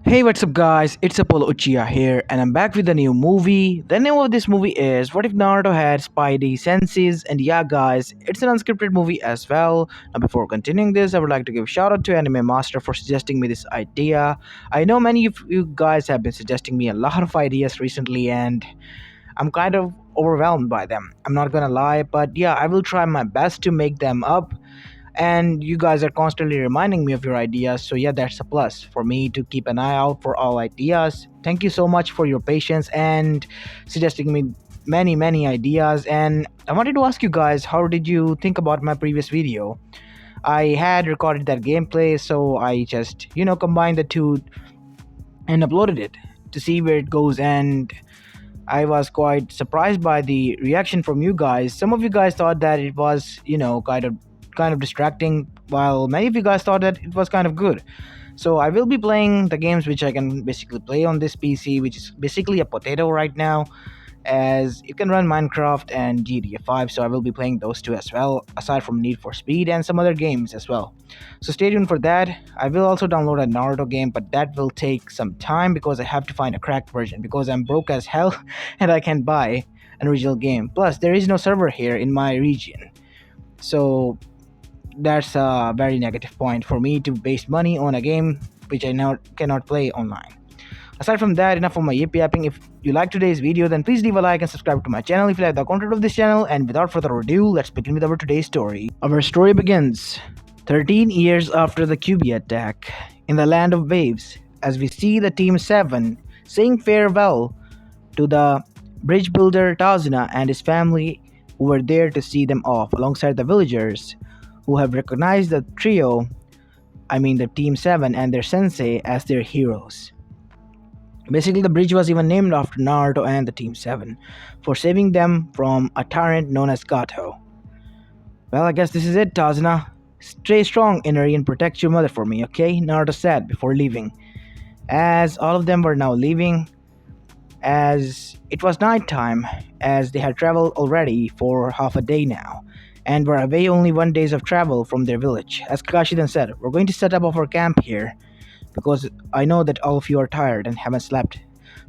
Hey, what's up, guys? It's Apollo Uchiha here, and I'm back with a new movie. The name of this movie is What If Naruto Had Spidey Senses? And yeah, guys, it's an unscripted movie as well. Now, before continuing this, I would like to give a shout out to Anime Master for suggesting me this idea. I know many of you guys have been suggesting me a lot of ideas recently, and I'm kind of overwhelmed by them. I'm not gonna lie, but yeah, I will try my best to make them up, and you guys are constantly reminding me of your ideas, so yeah, that's a plus for me to keep an eye out for all ideas. Thank you so much for your patience and suggesting me many ideas. And I wanted to ask you guys, how did you think about my previous video? I had recorded that gameplay, so I just combined the two and uploaded it to see where it goes. And I was quite surprised by the reaction from you guys. Some of you guys thought that it was, kind of distracting, while many of you guys thought that it was kind of good. So I will be playing the games which I can basically play on this PC, which is basically a potato right now, as it can run Minecraft and GTA 5. So I will be playing those two as well, aside from Need for Speed and some other games as well. So stay tuned for that. I will also download a Naruto game, but that will take some time because I have to find a cracked version because I'm broke as hell and I can't buy an original game. Plus, there is no server here in my region. So that's a very negative point for me to waste money on a game which I now cannot play online. Aside from that, enough of my yip yapping. If you like today's video, then please leave a like and subscribe to my channel if you like the content of this channel. And without further ado, let's begin with our today's story. Our story begins 13 years after the QB attack in the land of waves, as we see the Team 7 saying farewell to the bridge builder Tazuna and his family, who were there to see them off alongside the villagers who have recognized the trio, I mean the Team 7 and their sensei, as their heroes. Basically, the bridge was even named after Naruto and the Team 7 for saving them from a tyrant known as Kato. Well, I guess this is it, Tazuna. Stay strong, Inari, and protect your mother for me, okay? Naruto said before leaving. As all of them were now leaving, as it was night time, as they had traveled already for half a day now, and were away only 1 day of travel from their village. As Kakashi then said, we're going to set up our camp here, because I know that all of you are tired and haven't slept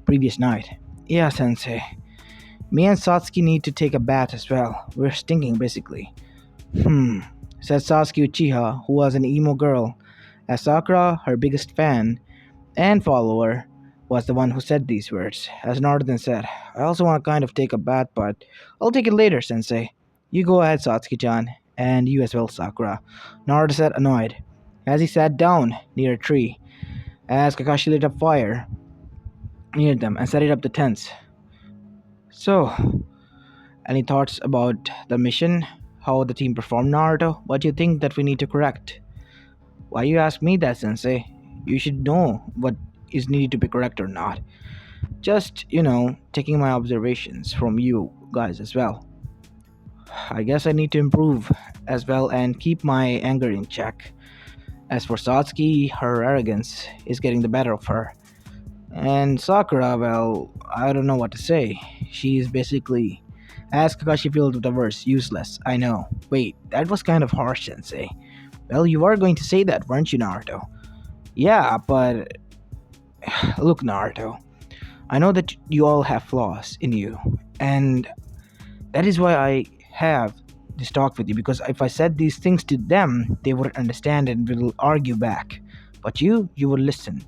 previous night. Yeah, sensei. Me and Satsuki need to take a bath as well. We're stinking, basically. Said Satsuki Uchiha, who was an emo girl, as Sakura, her biggest fan and follower, was the one who said these words. As Naruto then said, I also want to kind of take a bath, but I'll take it later, sensei. You go ahead, Satsuki-chan, and you as well, Sakura. Naruto said, annoyed, as he sat down near a tree, as Kakashi lit up fire near them and set it up the tents. So, any thoughts about the mission? How the team performed, Naruto? What do you think that we need to correct? Why you ask me that, sensei? You should know what is needed to be correct or not. Just, taking my observations from you guys as well. I guess I need to improve as well and keep my anger in check. As for Satsuki, her arrogance is getting the better of her. And Sakura, well, I don't know what to say. She's basically, as Kakashi filled with the verse, useless. I know. Wait, that was kind of harsh, sensei. Well, you are going to say that, weren't you, Naruto? Yeah, but look, Naruto. I know that you all have flaws in you, and that is why I have this talk with you, because if I said these things to them, they wouldn't understand and will argue back. But you would listen.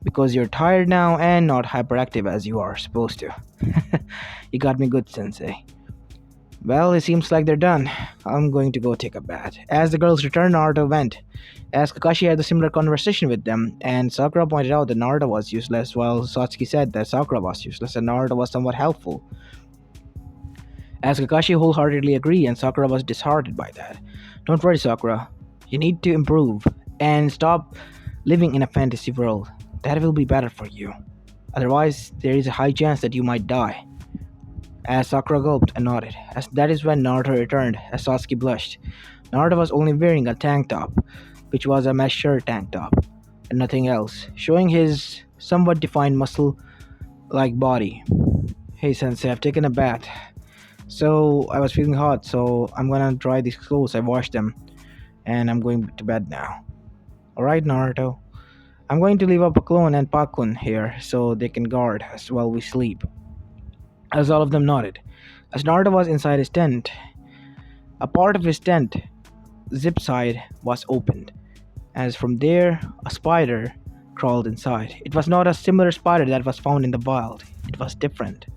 Because you're tired now and not hyperactive as you are supposed to. You got me good, sensei. Well, it seems like they're done. I'm going to go take a bath. As the girls returned, Naruto went. As Kakashi had a similar conversation with them, and Sakura pointed out that Naruto was useless, while Satsuki said that Sakura was useless and Naruto was somewhat helpful. As Kakashi wholeheartedly agreed, and Sakura was disheartened by that. Don't worry, Sakura. You need to improve and stop living in a fantasy world. That will be better for you. Otherwise, there is a high chance that you might die. As Sakura gulped and nodded, as that is when Naruto returned, as Satsuki blushed. Naruto was only wearing a tank top, which was a mesh shirt tank top, and nothing else, showing his somewhat defined muscle-like body. Hey sensei, I've taken a bath. So I was feeling hot, so I'm gonna dry these clothes. I washed them, and I'm going to bed now. Alright, Naruto. I'm going to leave up Paklon and Paklon here so they can guard us while we sleep. As all of them nodded. As Naruto was inside his tent, a part of his tent zip side was opened. As from there, a spider crawled inside. It was not a similar spider that was found in the wild. It was different.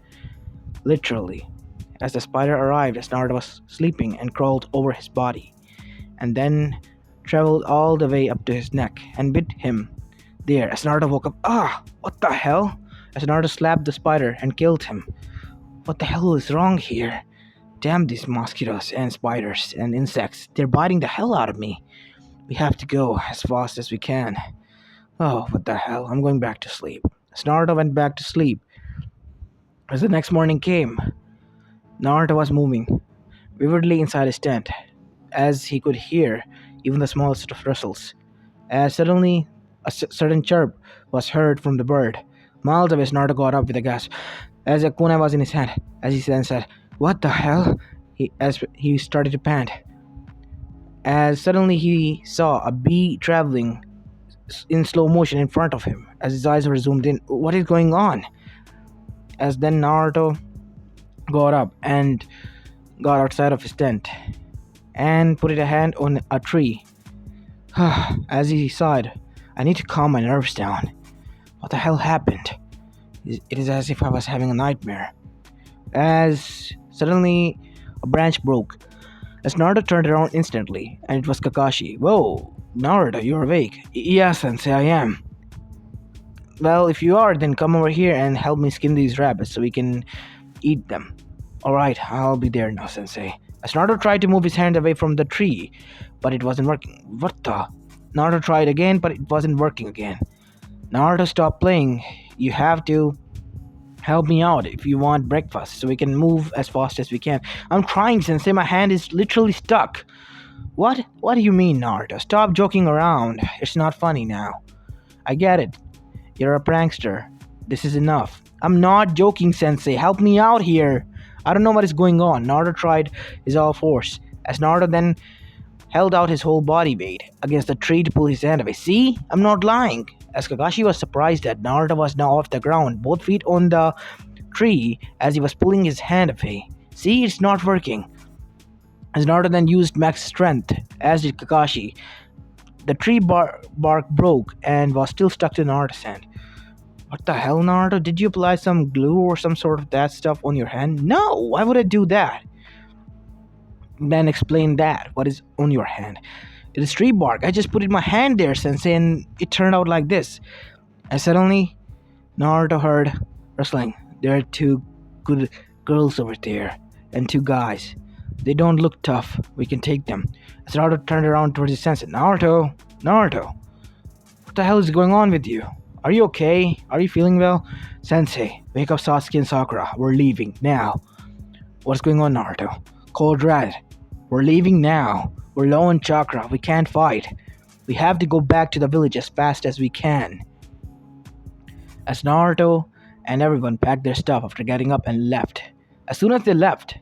Literally. As the spider arrived, as Naruto was sleeping and crawled over his body, and then traveled all the way up to his neck and bit him there. As Naruto woke up, what the hell? As Naruto slapped the spider and killed him. What the hell is wrong here? Damn these mosquitoes and spiders and insects. They're biting the hell out of me. We have to go as fast as we can. Oh, what the hell? I'm going back to sleep. As Naruto went back to sleep, as the next morning came, Naruto was moving vividly inside his tent, as he could hear even the smallest of rustles. As suddenly a sudden chirp was heard from the bird. Miles away, Naruto got up with a gasp, as a kunai was in his hand, as he then said, "What the hell?" As he started to pant. As suddenly he saw a bee traveling in slow motion in front of him, as his eyes were zoomed in. What is going on? As then Naruto got up and got outside of his tent and put a hand on a tree. As he sighed, I need to calm my nerves down. What the hell happened? It is as if I was having a nightmare. As suddenly a branch broke. As Naruto turned around instantly, and it was Kakashi. Whoa, Naruto, you're awake. Yeah, Sensei, I am. Well, if you are, then come over here and help me skin these rabbits so we can eat them. Alright, I'll be there now, Sensei. As Naruto tried to move his hand away from the tree, but it wasn't working. What the? Naruto tried again, but it wasn't working again. Naruto, stop playing. You have to help me out if you want breakfast so we can move as fast as we can. I'm trying, Sensei. My hand is literally stuck. What? What do you mean, Naruto? Stop joking around. It's not funny now. I get it. You're a prankster. This is enough. I'm not joking, Sensei. Help me out here. I don't know what is going on. Naruto tried his all force, as Naruto then held out his whole body weight against the tree to pull his hand away. See? I'm not lying. As Kakashi was surprised that Naruto was now off the ground, both feet on the tree, as he was pulling his hand away. See? It's not working. As Naruto then used max strength, as did Kakashi, the tree bark broke and was still stuck to Naruto's hand. What the hell, Naruto? Did you apply some glue or some sort of that stuff on your hand? No! Why would I do that? Then explain that. What is on your hand? It is tree bark. I just put in my hand there, Sensei, and it turned out like this. And suddenly, Naruto heard rustling. There are two good girls over there, and two guys. They don't look tough. We can take them. As Naruto turned around towards his sensei. Naruto! Naruto! What the hell is going on with you? Are you okay? Are you feeling well? Sensei, wake up Sasuke and Sakura. We're leaving now. What's going on, Naruto? Cold Red. We're leaving now. We're low on chakra. We can't fight. We have to go back to the village as fast as we can. As Naruto and everyone packed their stuff after getting up and left. As soon as they left,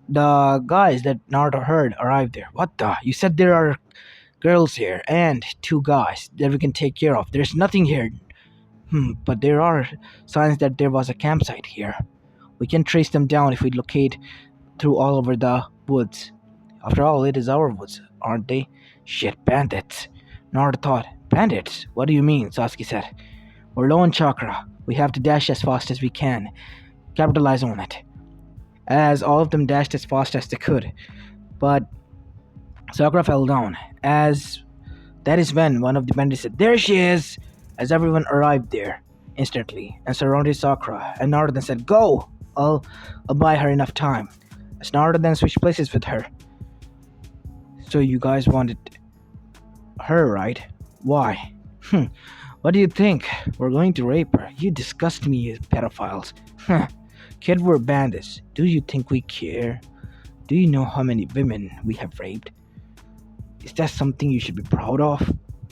the guys that Naruto heard arrived there. What the? You said there are girls here and two guys that we can take care of. There's nothing here. But there are signs that there was a campsite here. We can trace them down if we locate through all over the woods. After all, it is our woods, aren't they? Shit, bandits. Naruto thought. Bandits? What do you mean? Sasuke said. We're low on chakra. We have to dash as fast as we can. Capitalize on it. As all of them dashed as fast as they could. But Sakura fell down. As that is when one of the bandits said, "There she is!" As everyone arrived there instantly and surrounded Sakura. And Naruto then said, "Go! I'll buy her enough time." As Naruto then switched places with her. So you guys wanted her, right? Why? What do you think? We're going to rape her. You disgust me, you pedophiles. Kid, we're bandits. Do you think we care? Do you know how many women we have raped? Is that something you should be proud of?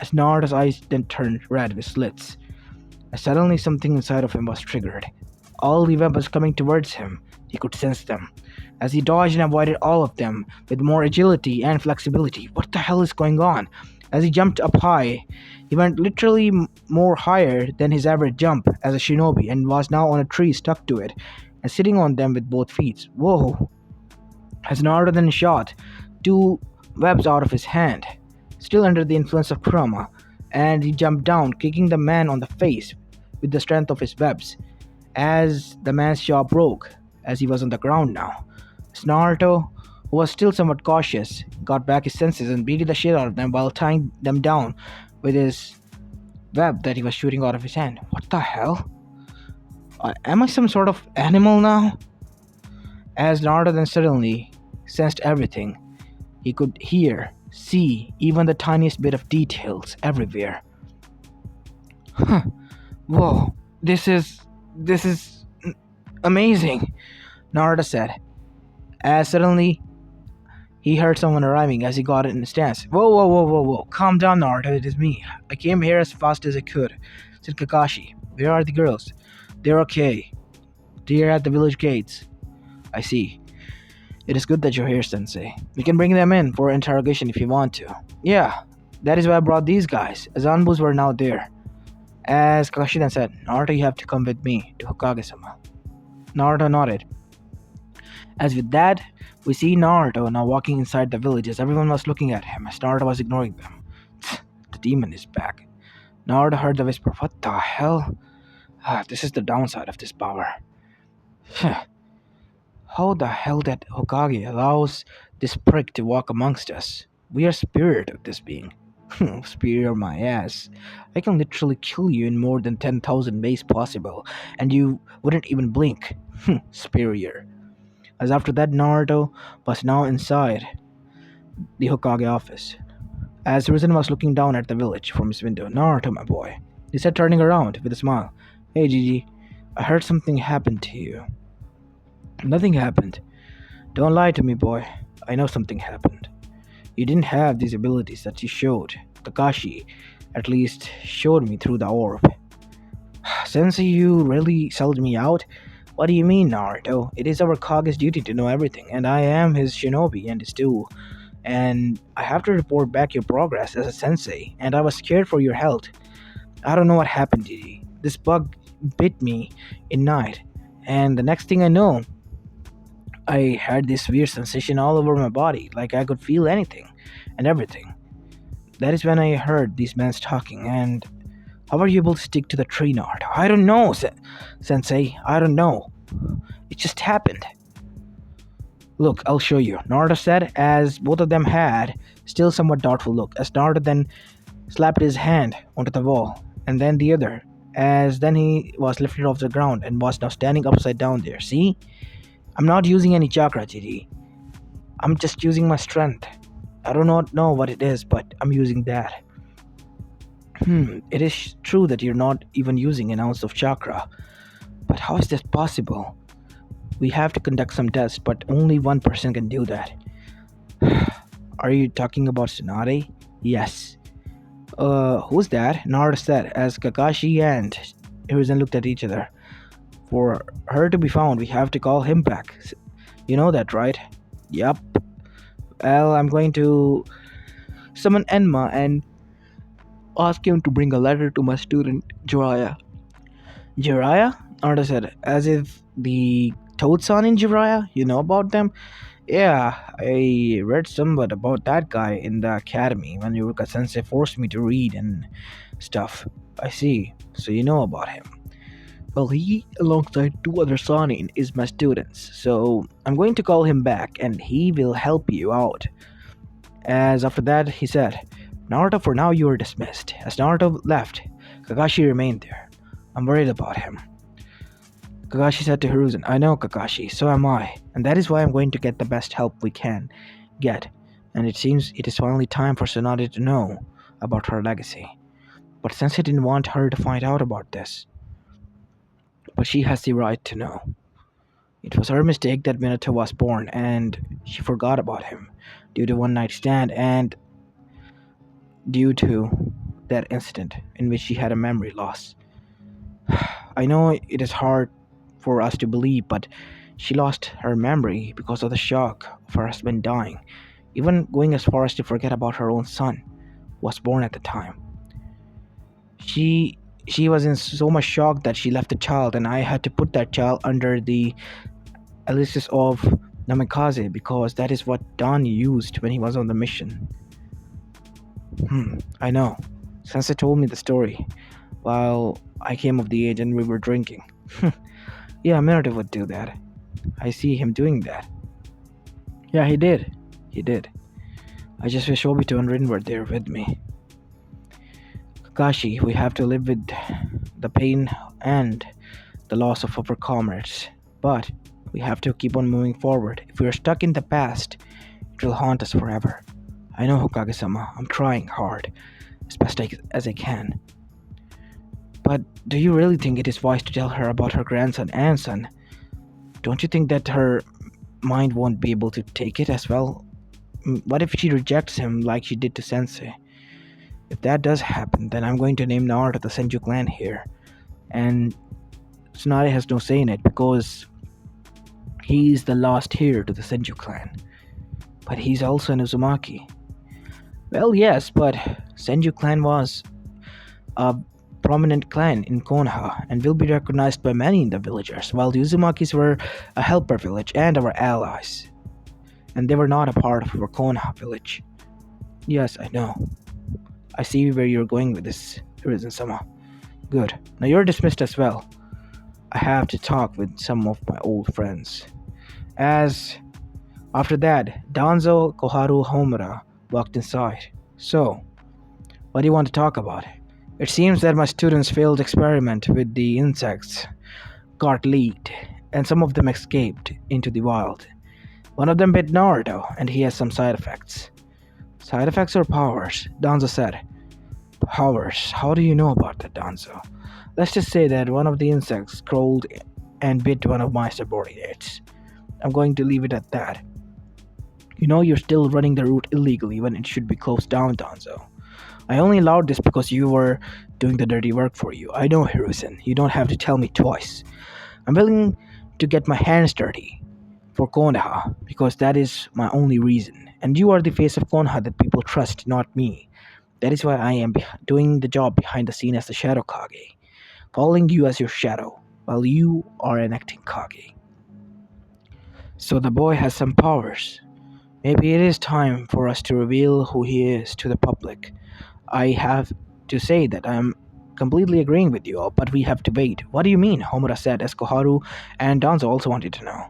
As Naruto's eyes then turned red with slits. As suddenly something inside of him was triggered. All the weapons coming towards him, he could sense them. As he dodged and avoided all of them with more agility and flexibility. What the hell is going on? As he jumped up high, he went literally more higher than his average jump as a shinobi and was now on a tree stuck to it and sitting on them with both feet. Whoa! As Naruto then shot two webs out of his hand, still under the influence of Kurama, and he jumped down, kicking the man on the face with the strength of his webs, as the man's jaw broke as he was on the ground now. As Naruto, who was still somewhat cautious, got back his senses and beat the shit out of them while tying them down with his web that he was shooting out of his hand. What the hell? Am I some sort of animal now? As Naruto then suddenly sensed everything. He could hear, see, even the tiniest bit of details everywhere. Huh. Whoa, this is amazing, Naruto said, as suddenly he heard someone arriving as he got in a stance. Whoa. Calm down, Naruto, it is me. I came here as fast as I could, said Kakashi. Where are the girls? They're okay. They're at the village gates. I see. It is good that you're here, Sensei. We can bring them in for interrogation if you want to. Yeah, that is why I brought these guys, as Anbus were now there. As Kakashi then said, Naruto, you have to come with me to Hokage-sama. Naruto nodded. As with that, we see Naruto now walking inside the village as everyone was looking at him as Naruto was ignoring them. The demon is back. Naruto heard the whisper, what the hell? This is the downside of this power. How the hell that Hokage allows this prick to walk amongst us? We are spirit of this being. Superior my ass. I can literally kill you in more than 10,000 ways possible, and you wouldn't even blink. Superior. As after that, Naruto was now inside the Hokage office. As Risen was looking down at the village from his window, Naruto, my boy, he said, turning around with a smile. Hey, Gigi, I heard something happened to you. Nothing happened. Don't lie to me, boy. I know something happened. You didn't have these abilities that you showed. Kakashi, at least, showed me through the orb. Sensei, you really sold me out? What do you mean, Naruto? It is our Kage's duty to know everything, and I am his shinobi and his too. And I have to report back your progress as a sensei, and I was scared for your health. I don't know what happened, Gigi. This bug bit me in night, and the next thing I know, I had this weird sensation all over my body, like I could feel anything and everything. That is when I heard these men talking, and how were you able to stick to the tree, Naruto? I don't know, Sensei. I don't know. It just happened. Look, I'll show you, Naruto said, as both of them had still somewhat doubtful look, as Naruto then slapped his hand onto the wall, and then the other, as then he was lifted off the ground and was now standing upside down there. See? I'm not using any chakra, Gigi. I'm just using my strength. I do not know what it is, but I'm using that. It is true that you're not even using an ounce of chakra. But how is that possible? We have to conduct some tests, but only one person can do that. Are you talking about Tsunade? Yes. Who's that? Naruto said, as Kakashi and Hiruzen looked at each other. For her to be found, we have to call him back. You know that, right? Yup. Well, I'm going to summon Enma and ask him to bring a letter to my student, Jiraiya. Jiraiya? Naruto said, as if the Toad-san in Jiraiya, you know about them? Yeah, I read somewhat about that guy in the academy when Yuruka-sensei forced me to read and stuff. I see, so you know about him. Well, he, alongside two other Sanin, is my students, so I'm going to call him back and he will help you out. As after that, he said, Naruto, for now you are dismissed. As Naruto left, Kakashi remained there. I'm worried about him. Kakashi said to Hiruzen, I know, Kakashi, so am I, and that is why I'm going to get the best help we can get, and it seems it is finally time for Tsunade to know about her legacy. But Sensei didn't want her to find out about this. But she has the right to know. It was her mistake that Minato was born, and she forgot about him due to one night stand and due to that incident in which she had a memory loss. I know it is hard for us to believe, but she lost her memory because of the shock of her husband dying, even going as far as to forget about her own son. was born at the time. She she was in so much shock that she left the child, and I had to put that child under the Elysis of Namikaze because that is what Don used when he was on the mission. I know. Sensei told me the story while I came of the age and we were drinking. Yeah, Minato would do that. I see him doing that. Yeah, he did. He did. I just wish Obito and Rin were there with me. Kakashi, we have to live with the pain and the loss of our comrades. But we have to keep on moving forward. If we are stuck in the past, it will haunt us forever. I know, Hokage-sama. I'm trying hard, as best as I can. But do you really think it is wise to tell her about her grandson and son? Don't you think that her mind won't be able to take it as well? What if she rejects him like she did to Sensei? If that does happen, then I'm going to name Naruto the Senju clan here. And Tsunade has no say in it because he's the last heir to the Senju clan. But he's also an Uzumaki. Well, yes, but Senju clan was a prominent clan in Konoha and will be recognized by many in the villagers, while the Uzumakis were a helper village and our allies. And they were not a part of our Konoha village. Yes, I know. I see where you're going with this, Hiruzen-sama. Good. Now you're dismissed as well. I have to talk with some of my old friends. After that, Danzo Koharu Homura walked inside. So, what do you want to talk about? It seems that my students' failed experiment with the insects got leaked, and some of them escaped into the wild. One of them bit Naruto, and he has some side effects. Side effects or powers? Danzo said. Powers? How do you know about that, Danzo? Let's just say that one of the insects crawled and bit one of my subordinates. I'm going to leave it at that. You know you're still running the route illegally when it should be closed down, Danzo. I only allowed this because you were doing the dirty work for you. I know, Hiruzen. You don't have to tell me twice. I'm willing to get my hands dirty for Konoha because that is my only reason. And you are the face of Konoha that people trust, not me. That is why I am doing the job behind the scene as the Shadow Kage, following you as your shadow, while you are an acting Kage. So the boy has some powers. Maybe it is time for us to reveal who he is to the public. I have to say that I am completely agreeing with you all, but we have to wait. What do you mean? Homura said as Koharu and Danzo also wanted to know.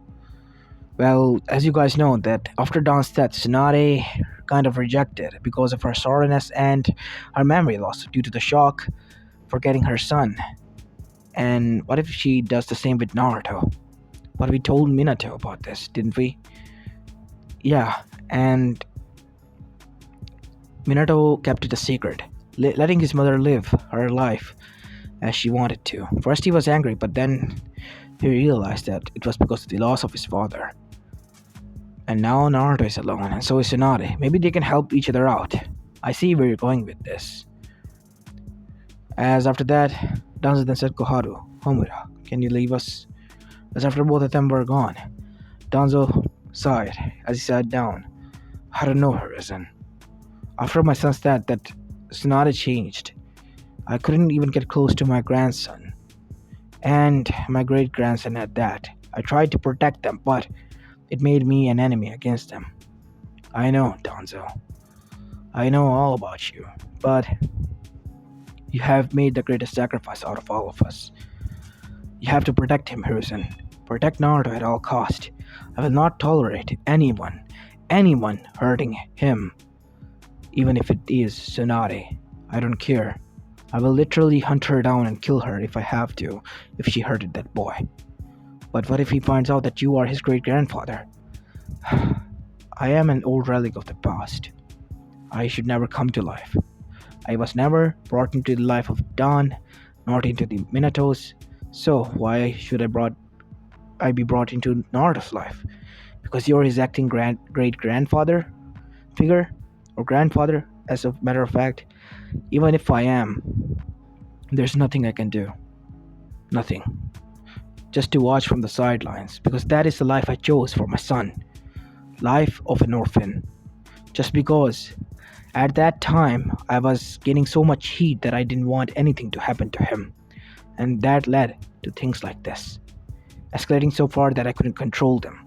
Well, as you guys know, that after Dan's death, Tsunade kind of rejected because of her sorrowness and her memory loss due to the shock for getting her son. And what if she does the same with Naruto? But we told Minato about this, didn't we? Yeah, and Minato kept it a secret, letting his mother live her life as she wanted to. First he was angry, but then he realized that it was because of the loss of his father. And now Naruto is alone, and so is Tsunade. Maybe they can help each other out. I see where you're going with this. As after that, Danzo then said Koharu, Homura, can you leave us? As after both of them were gone, Danzo sighed as he sat down. I don't know, Hiruzen. After my son's death, that Tsunade changed. I couldn't even get close to my grandson. And my great-grandson at that. I tried to protect them, but it made me an enemy against them. I know, Danzo. I know all about you, but you have made the greatest sacrifice out of all of us. You have to protect him, Hiruzen. Protect Naruto at all cost. I will not tolerate anyone hurting him. Even if it is Tsunade. I don't care. I will literally hunt her down and kill her if I have to, if she hurted that boy. But what if he finds out that you are his great-grandfather? I am an old relic of the past. I should never come to life. I was never brought into the life of Don, not into the Minato's. So why should I be brought into Naruto's life? Because you're his acting great-grandfather figure? Or grandfather, as a matter of fact. Even if I am, there's nothing I can do. Nothing. Just to watch from the sidelines, because that is the life I chose for my son. Life of an orphan. Just because At that time, I was getting so much heat that I didn't want anything to happen to him, and that led to things like this, escalating so far that I couldn't control them.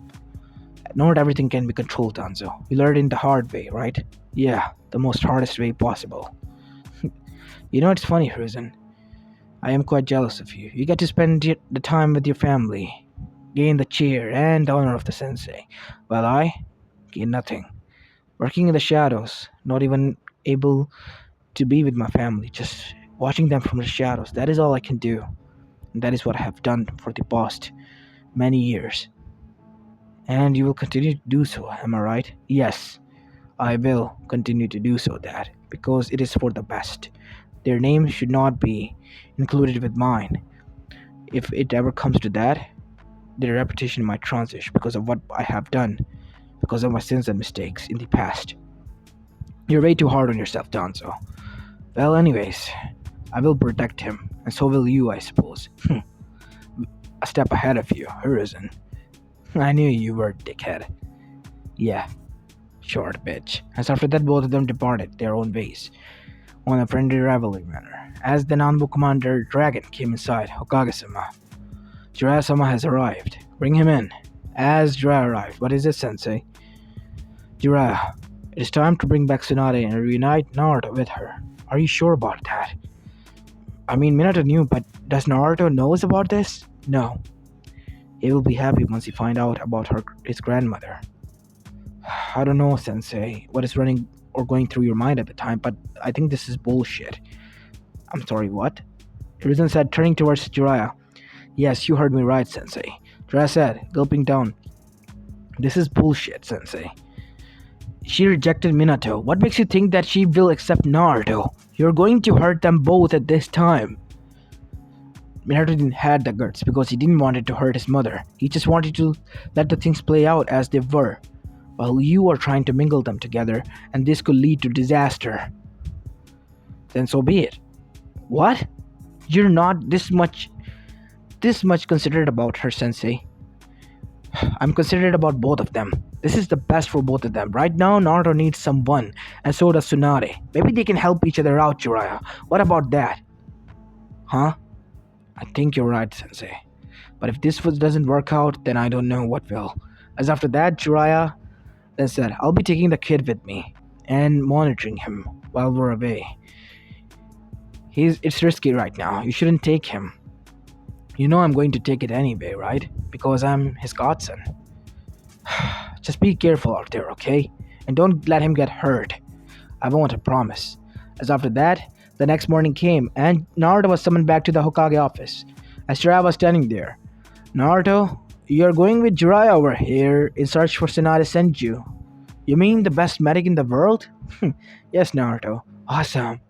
Not everything can be controlled, Danzo. You learned in the hard way, right? Yeah, the most hardest way possible. It's funny, Hiruzen. I am quite jealous of you. You get to spend the time with your family, gain the cheer and the honor of the sensei, while I gain nothing. Working in the shadows, not even able to be with my family, just watching them from the shadows. That is all I can do. And that is what I have done for the past many years. And you will continue to do so, am I right? Yes, I will continue to do so that because it is for the best. Their name should not be included with mine. If it ever comes to that, their reputation might transition because of what I have done, because of my sins and mistakes in the past. You're way too hard on yourself, Danzo. Well, anyways, I will protect him, and so will you, I suppose. A step ahead of you, Horizon. I knew you were a dickhead. Yeah, short bitch. As after that, both of them departed their own ways, on a friendly rivalry manner. As the Nanbu commander Dragon came inside, Hokage-sama. Jiraiya-sama has arrived. Bring him in. As Jiraiya arrived, what is it, sensei? Jiraiya, it is time to bring back Tsunade and reunite Naruto with her. Are you sure about that? I mean, Minato knew, but does Naruto knows about this? No. He will be happy once he find out about his grandmother. I don't know, Sensei, what is running or going through your mind at the time, but I think this is bullshit. I'm sorry, what? Hiruzen said, turning towards Jiraiya. Yes, you heard me right, Sensei. Jiraiya said, gulping down. This is bullshit, Sensei. She rejected Minato. What makes you think that she will accept Naruto? You're going to hurt them both at this time. Minato didn't have the guts because he didn't want to hurt his mother. He just wanted to let the things play out as they were, while you are trying to mingle them together, and this could lead to disaster. Then so be it. What? You're not this much considerate about her, Sensei. I'm considerate about both of them. This is the best for both of them. Right now, Naruto needs someone, and so does Tsunade. Maybe they can help each other out, Jiraiya. What about that? Huh? I think you're right, Sensei. But if this doesn't work out, then I don't know what will. As after that, Jiraiya then said, I'll be taking the kid with me and monitoring him while we're away. It's risky right now. You shouldn't take him. You know I'm going to take it anyway, right? Because I'm his godson. Just be careful out there, okay? And don't let him get hurt. I won't, I promise. As after that, the next morning came, and Naruto was summoned back to the Hokage office. As Jiraiya was standing there, Naruto, you're going with Jiraiya over here in search for Tsunade Senju. You mean the best medic in the world? Yes, Naruto. Awesome.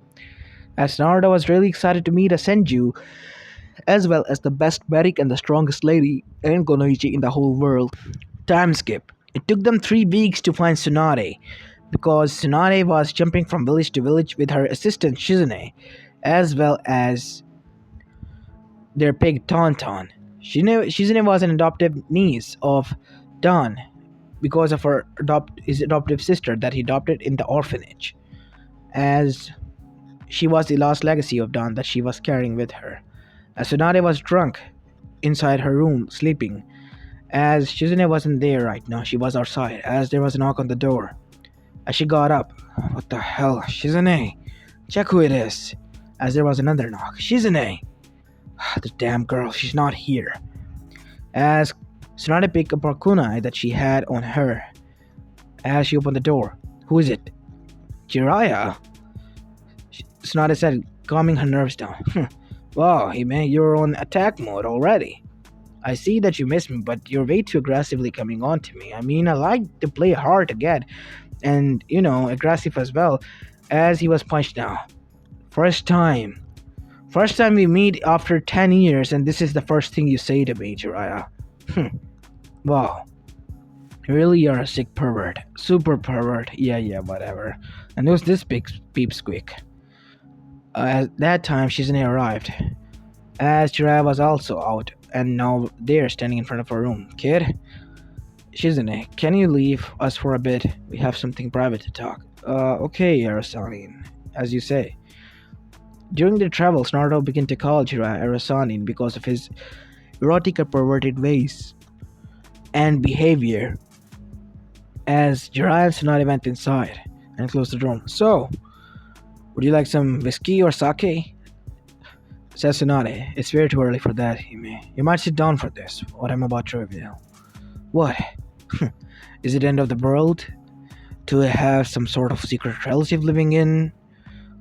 As Naruto was really excited to meet a Senju, as well as the best medic and the strongest lady and Konoichi in the whole world. Time skip. It took them 3 weeks to find Tsunade, because Tsunade was jumping from village to village with her assistant Shizune, as well as their pig Tauntaun. Shizune was an adoptive niece of Dan because of his adoptive sister that he adopted in the orphanage, as she was the last legacy of Dan that she was carrying with her. As Tsunade was drunk inside her room, sleeping, as Shizune wasn't there right now, she was outside, as there was a knock on the door. As she got up, what the hell, Shizune? Check who it is. As there was another knock, Shizune! The damn girl, she's not here. As Tsunade picked up her kunai that she had on her, as she opened the door. Who is it? Jiraiya? Tsunade said, calming her nerves down. Wow, hey man, you're on attack mode already. I see that you miss me, but you're way too aggressively coming on to me. I mean, I like to play hard again, and, aggressive as well, as he was punched down. First time we meet after 10 years, and this is the first thing you say to me, Jiraiya. Wow. You really are a sick pervert. Super pervert. Yeah, whatever. And who's this big peep squeak? At that time, Shizune arrived, as Jiraiya was also out, and now there standing in front of her room. Kid? Shizune, can you leave us for a bit? We have something private to talk. Okay, Arasanin. As you say. During their travels, Naruto began to call Jiraiya Arasanin because of his erotic or perverted ways and behavior. As Jiraiya and Tsunade went inside and closed the door. So, would you like some whiskey or sake? Says Tsunade. It's way too early for that, Hime. You might sit down for this, what I'm about to reveal. What? Is it end of the world? Do I have some sort of secret relative living in?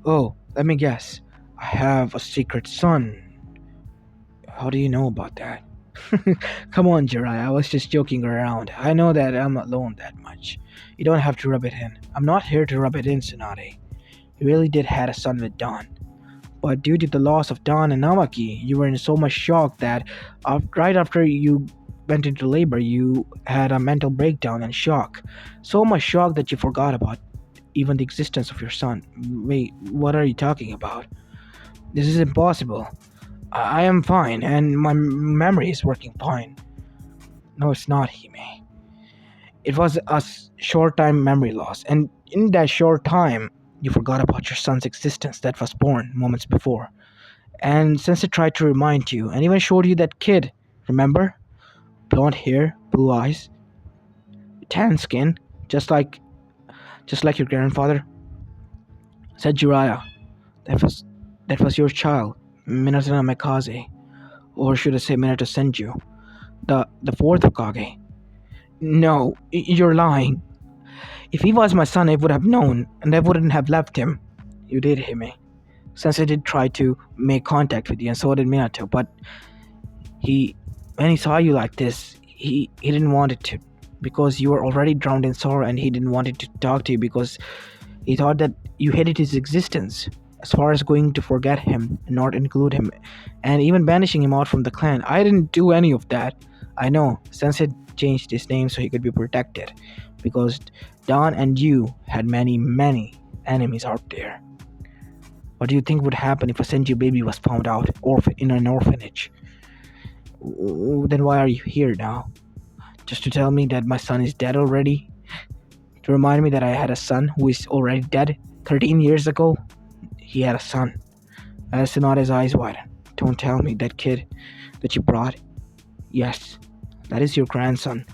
Oh, let me guess. I have a secret son. How do you know about that? Come on, Jiraiya, I was just joking around. I know that I'm alone that much. You don't have to rub it in. I'm not here to rub it in, Tsunade. You really did had a son with Dawn. But due to the loss of Dawn and Namaki, you were in so much shock that right after you went into labor, you had a mental breakdown and shock. So much shock that you forgot about even the existence of your son. Wait, what are you talking about? This is impossible. I am fine, and my memory is working fine. No, it's not, Hime. It was a short time memory loss, and in that short time, you forgot about your son's existence that was born moments before. And since it tried to remind you, and even showed you that kid, remember? Blonde hair, blue eyes, tan skin, just like your grandfather. Said Jiraiya, that was your child, Minato Namikaze, or should I say Minato Senju, the fourth Hokage. No, you're lying. If he was my son, I would have known, and I wouldn't have left him. You did, Hime. Since I did try to make contact with you, and so did Minato, but when he saw you like this, he didn't want it to, because you were already drowned in sorrow, and he didn't want it to talk to you because he thought that you hated his existence. As far as going to forget him and not include him, and even banishing him out from the clan, I didn't do any of that. I know, Sensei changed his name so he could be protected, because Don and you had many, many enemies out there. What do you think would happen if a Senju baby was found out in an orphanage? Then why are you here now? Just to tell me that my son is dead already? To remind me that I had a son who is already dead 13 years ago? He had a son. As Tsunade's eyes widened. Don't tell me that kid that you brought. Yes, that is your grandson,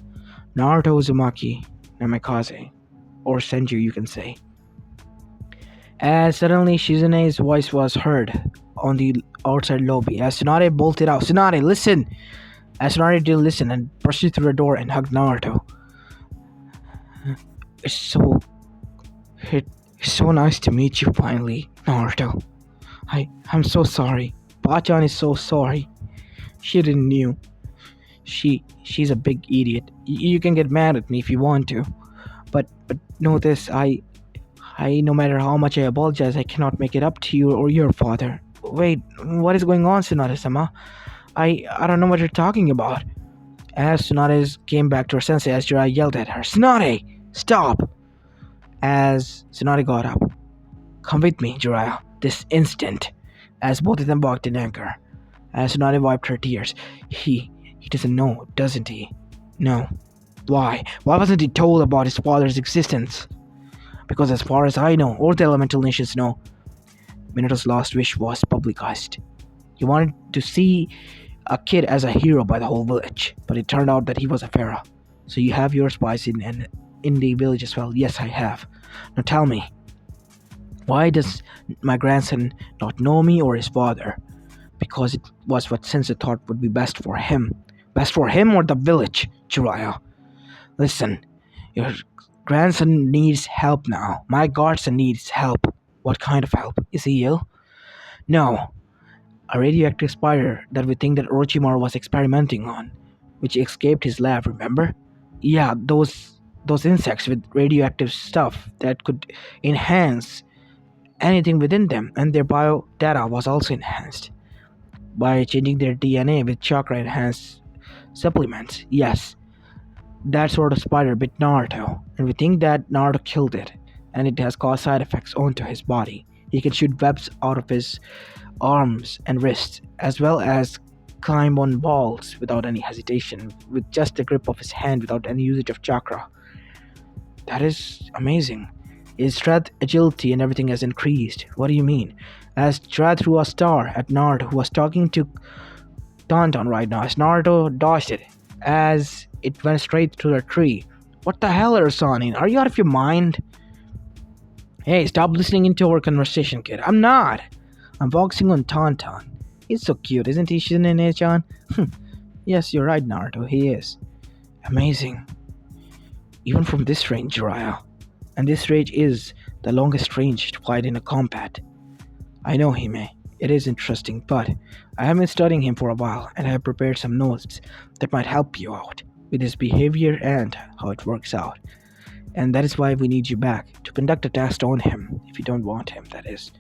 Naruto Uzumaki Namikaze, or Senju, you can say. As suddenly Shizune's voice was heard on the outside lobby as Tsunade bolted out. Tsunade, listen! As Tsunade did listen and pushed through the door and hugged Naruto. It's so nice to meet you finally, Naruto. I'm so sorry. Bachan is so sorry. She didn't knew. She's a big idiot. You can get mad at me if you want to, but know this: I no matter how much I apologize, I cannot make it up to you or your father. Wait, what is going on, Tsunade-sama? I don't know what you're talking about. As Tsunade came back to her sensei, as Jiraiya yelled at her, Tsunade, stop! As Tsunade got up, come with me, Jiraiya, this instant. As both of them walked in anger. As Tsunade wiped her tears, he doesn't know, doesn't he? No. Why? Why wasn't he told about his father's existence? Because as far as I know, or the elemental nations know, Minato's last wish was publicized. He wanted to see a kid as a hero by the whole village, but it turned out that he was a pharaoh. So you have your spies in the village as well. Yes, I have. Now tell me, why does my grandson not know me or his father? Because it was what Sensei thought would be best for him. Best for him or the village, Jiraiya. Listen, your grandson needs help now. My godson needs help. What kind of help? Is he ill? No. A radioactive spider that we think that Orochimaru was experimenting on, which escaped his lab, remember? Yeah, those insects with radioactive stuff that could enhance anything within them, and their bio data was also enhanced by changing their DNA with chakra enhanced supplements. Yes, that sort of spider bit Naruto, and we think that Naruto killed it, and it has caused side effects onto his body. He can shoot webs out of his arms and wrists, as well as climb on walls without any hesitation, with just the grip of his hand without any usage of chakra. That is amazing. His strength, agility, and everything has increased. What do you mean? As Jiraiya threw a star at Naruto, who was talking to Tauntaun right now, as Naruto dodged it, as it went straight through the tree. What the hell, Ursanin? Are you out of your mind? Hey, stop listening into our conversation, kid. I'm not. I'm focusing on Tauntaun. He's so cute, isn't he, Shinane-chan? Yes, you're right, Naruto. He is. Amazing. Even from this range, Jiraiya. And this range is the longest range to fight in a combat. I know, Hime. It is interesting, but I have been studying him for a while, and I have prepared some notes that might help you out with his behavior and how it works out. And that is why we need you back to conduct a test on him, if you don't want him, that is.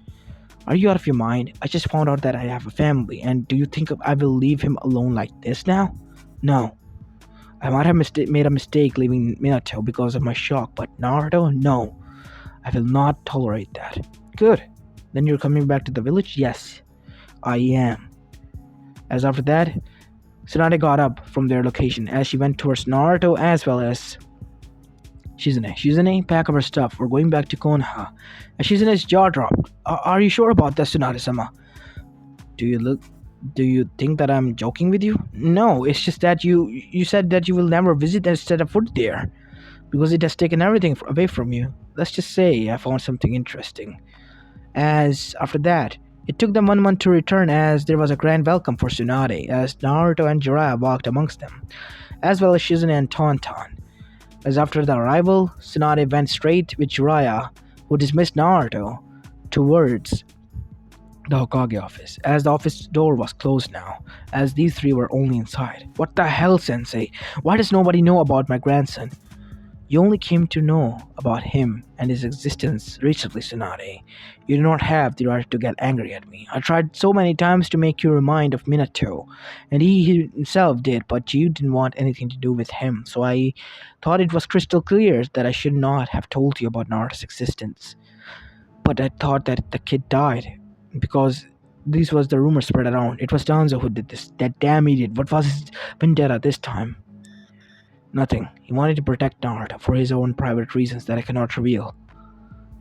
Are you out of your mind? I just found out that I have a family, and do you think I will leave him alone like this now? No. I might have made a mistake leaving Minato because of my shock, but Naruto, no. I will not tolerate that. Good. Then you're coming back to the village? Yes, I am. As after that, Tsunade got up from their location as she went towards Naruto as well as Shizune. Shizune, pack up her stuff. We're going back to Konoha. And Shizune's jaw dropped. Are you sure about that, Tsunade-sama? Do you think that I'm joking with you? No, it's just that you said that you will never visit and set a foot there because it has taken everything away from you. Let's just say I found something interesting. As after that, it took them 1 month to return as there was a grand welcome for Tsunade as Naruto and Jiraiya walked amongst them, as well as Shizune and Tauntaun. As after the arrival, Tsunade went straight with Jiraiya, who dismissed Naruto, towards the Hokage office, as the office door was closed now, as these three were only inside. What the hell, Sensei? Why does nobody know about my grandson? You only came to know about him and his existence recently, Tsunade. You do not have the right to get angry at me. I tried so many times to make you remind of Minato, and he himself did, but you didn't want anything to do with him, so I thought it was crystal clear that I should not have told you about Naruto's existence. But I thought that the kid died, because this was the rumor spread around. It was Danzo who did this. That damn idiot. What was his vendetta this time? Nothing. He wanted to protect Naruto for his own private reasons that I cannot reveal.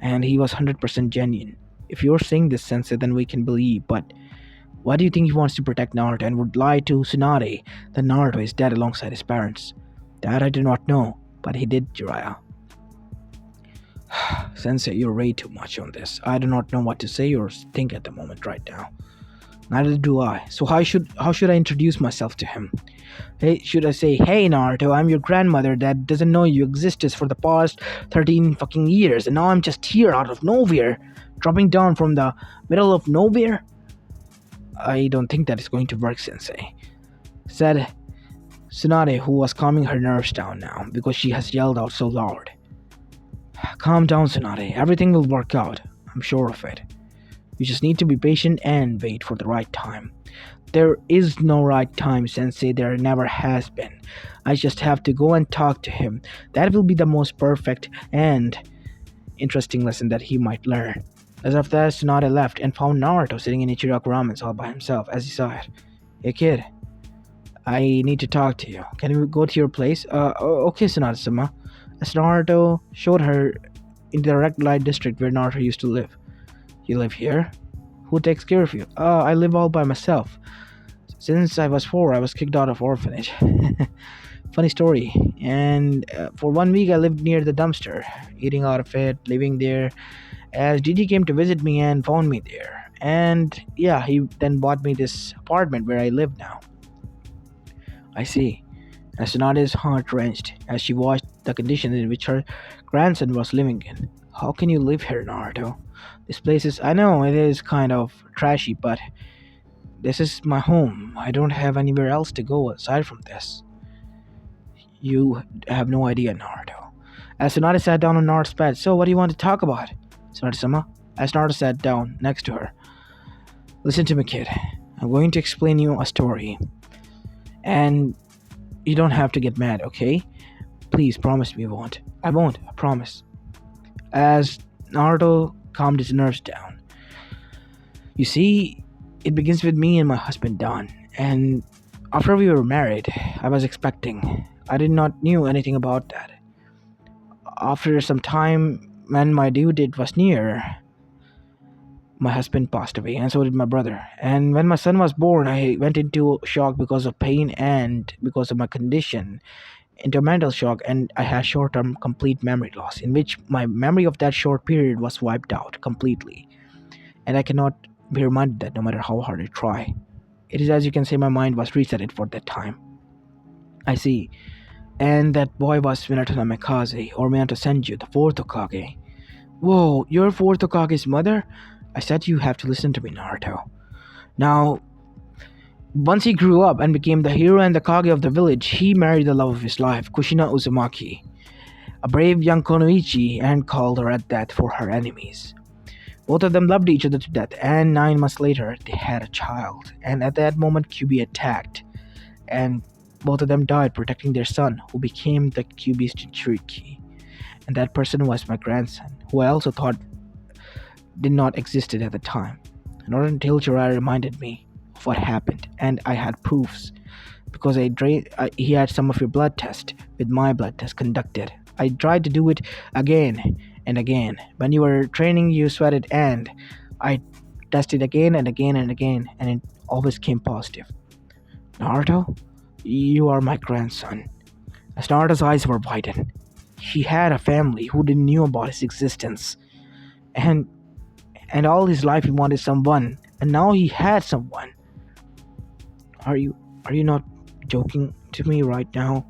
And he was 100% genuine. If you're saying this, Sensei, then we can believe, but why do you think he wants to protect Naruto and would lie to Tsunade that Naruto is dead alongside his parents? That I do not know, but he did, Jiraiya. Sensei, you're way too much on this. I do not know what to say or think at the moment right now. Neither do I. So how should I introduce myself to him? Hey, should I say, "Hey Naruto, I'm your grandmother that doesn't know you existed for the past 13 fucking years, and now I'm just here out of nowhere, dropping down from the middle of nowhere"? I don't think that is going to work, Sensei, said Tsunade, who was calming her nerves down now because she has yelled out so loud. Calm down, Tsunade. Everything will work out. I'm sure of it. You just need to be patient and wait for the right time. There is no right time, Sensei. There never has been. I just have to go and talk to him. That will be the most perfect and interesting lesson that he might learn. As after that, Tsunade left and found Naruto sitting in Ichiraku Ramen's all by himself as he saw it. Hey kid, I need to talk to you. Can we go to your place? Okay, Tsunade-sama. As Naruto showed her in the red light district where Naruto used to live. You live here? Who takes care of you? I live all by myself. Since I was 4, I was kicked out of orphanage. Funny story. And for 1 week, I lived near the dumpster, eating out of it, living there. As Gigi came to visit me and found me there. And yeah, he then bought me this apartment where I live now. I see. As Tsunade's heart wrenched as she watched the conditions in which her grandson was living in. How can you live here, Naruto? This place is, I know it is kind of trashy, but this is my home. I don't have anywhere else to go aside from this. You have no idea, Naruto. As Tsunade sat down on Naruto's bed, so what do you want to talk about? Tsunade-sama, as Naruto sat down next to her. Listen to me, kid. I'm going to explain you a story. And you don't have to get mad, okay? Please promise me you won't. I won't, I promise. As Naruto calmed his nerves down. You see, It begins with me and my husband Don. And after we were married, I was expecting. I did not knew anything about that. After some time, when my due date was near, my husband passed away, and so did my brother. And when my son was born, I went into shock because of pain and because of my condition, into mental shock, and I had short term complete memory loss, in which my memory of that short period was wiped out completely. And I cannot be reminded that no matter how hard I try. It is as you can say, my mind was resetted for that time. I see. And that boy was Minato Namikaze, or Minato Senju, the fourth Hokage. Whoa, you're fourth Hokage's mother? I said you have to listen to me, Naruto. Now, once he grew up and became the hero and the Kage of the village, he married the love of his life, Kushina Uzumaki, a brave young Konoichi, and called her at death for her enemies. Both of them loved each other to death, and 9 months later, they had a child. And at that moment, QB attacked, and both of them died protecting their son, who became the QB's Jinchuriki. And that person was my grandson, who I also thought did not existed at the time. Not until Jiraiya reminded me of what happened, and I had proofs because he had some of your blood test with my blood test conducted. I tried to do it again and again. When you were training, you sweated, and I tested again and again and again, and it always came positive. Naruto, you are my grandson. As Naruto's eyes were widened, he had a family who didn't knew about his existence, and all his life he wanted someone, and now he had someone. Are you not joking to me right now?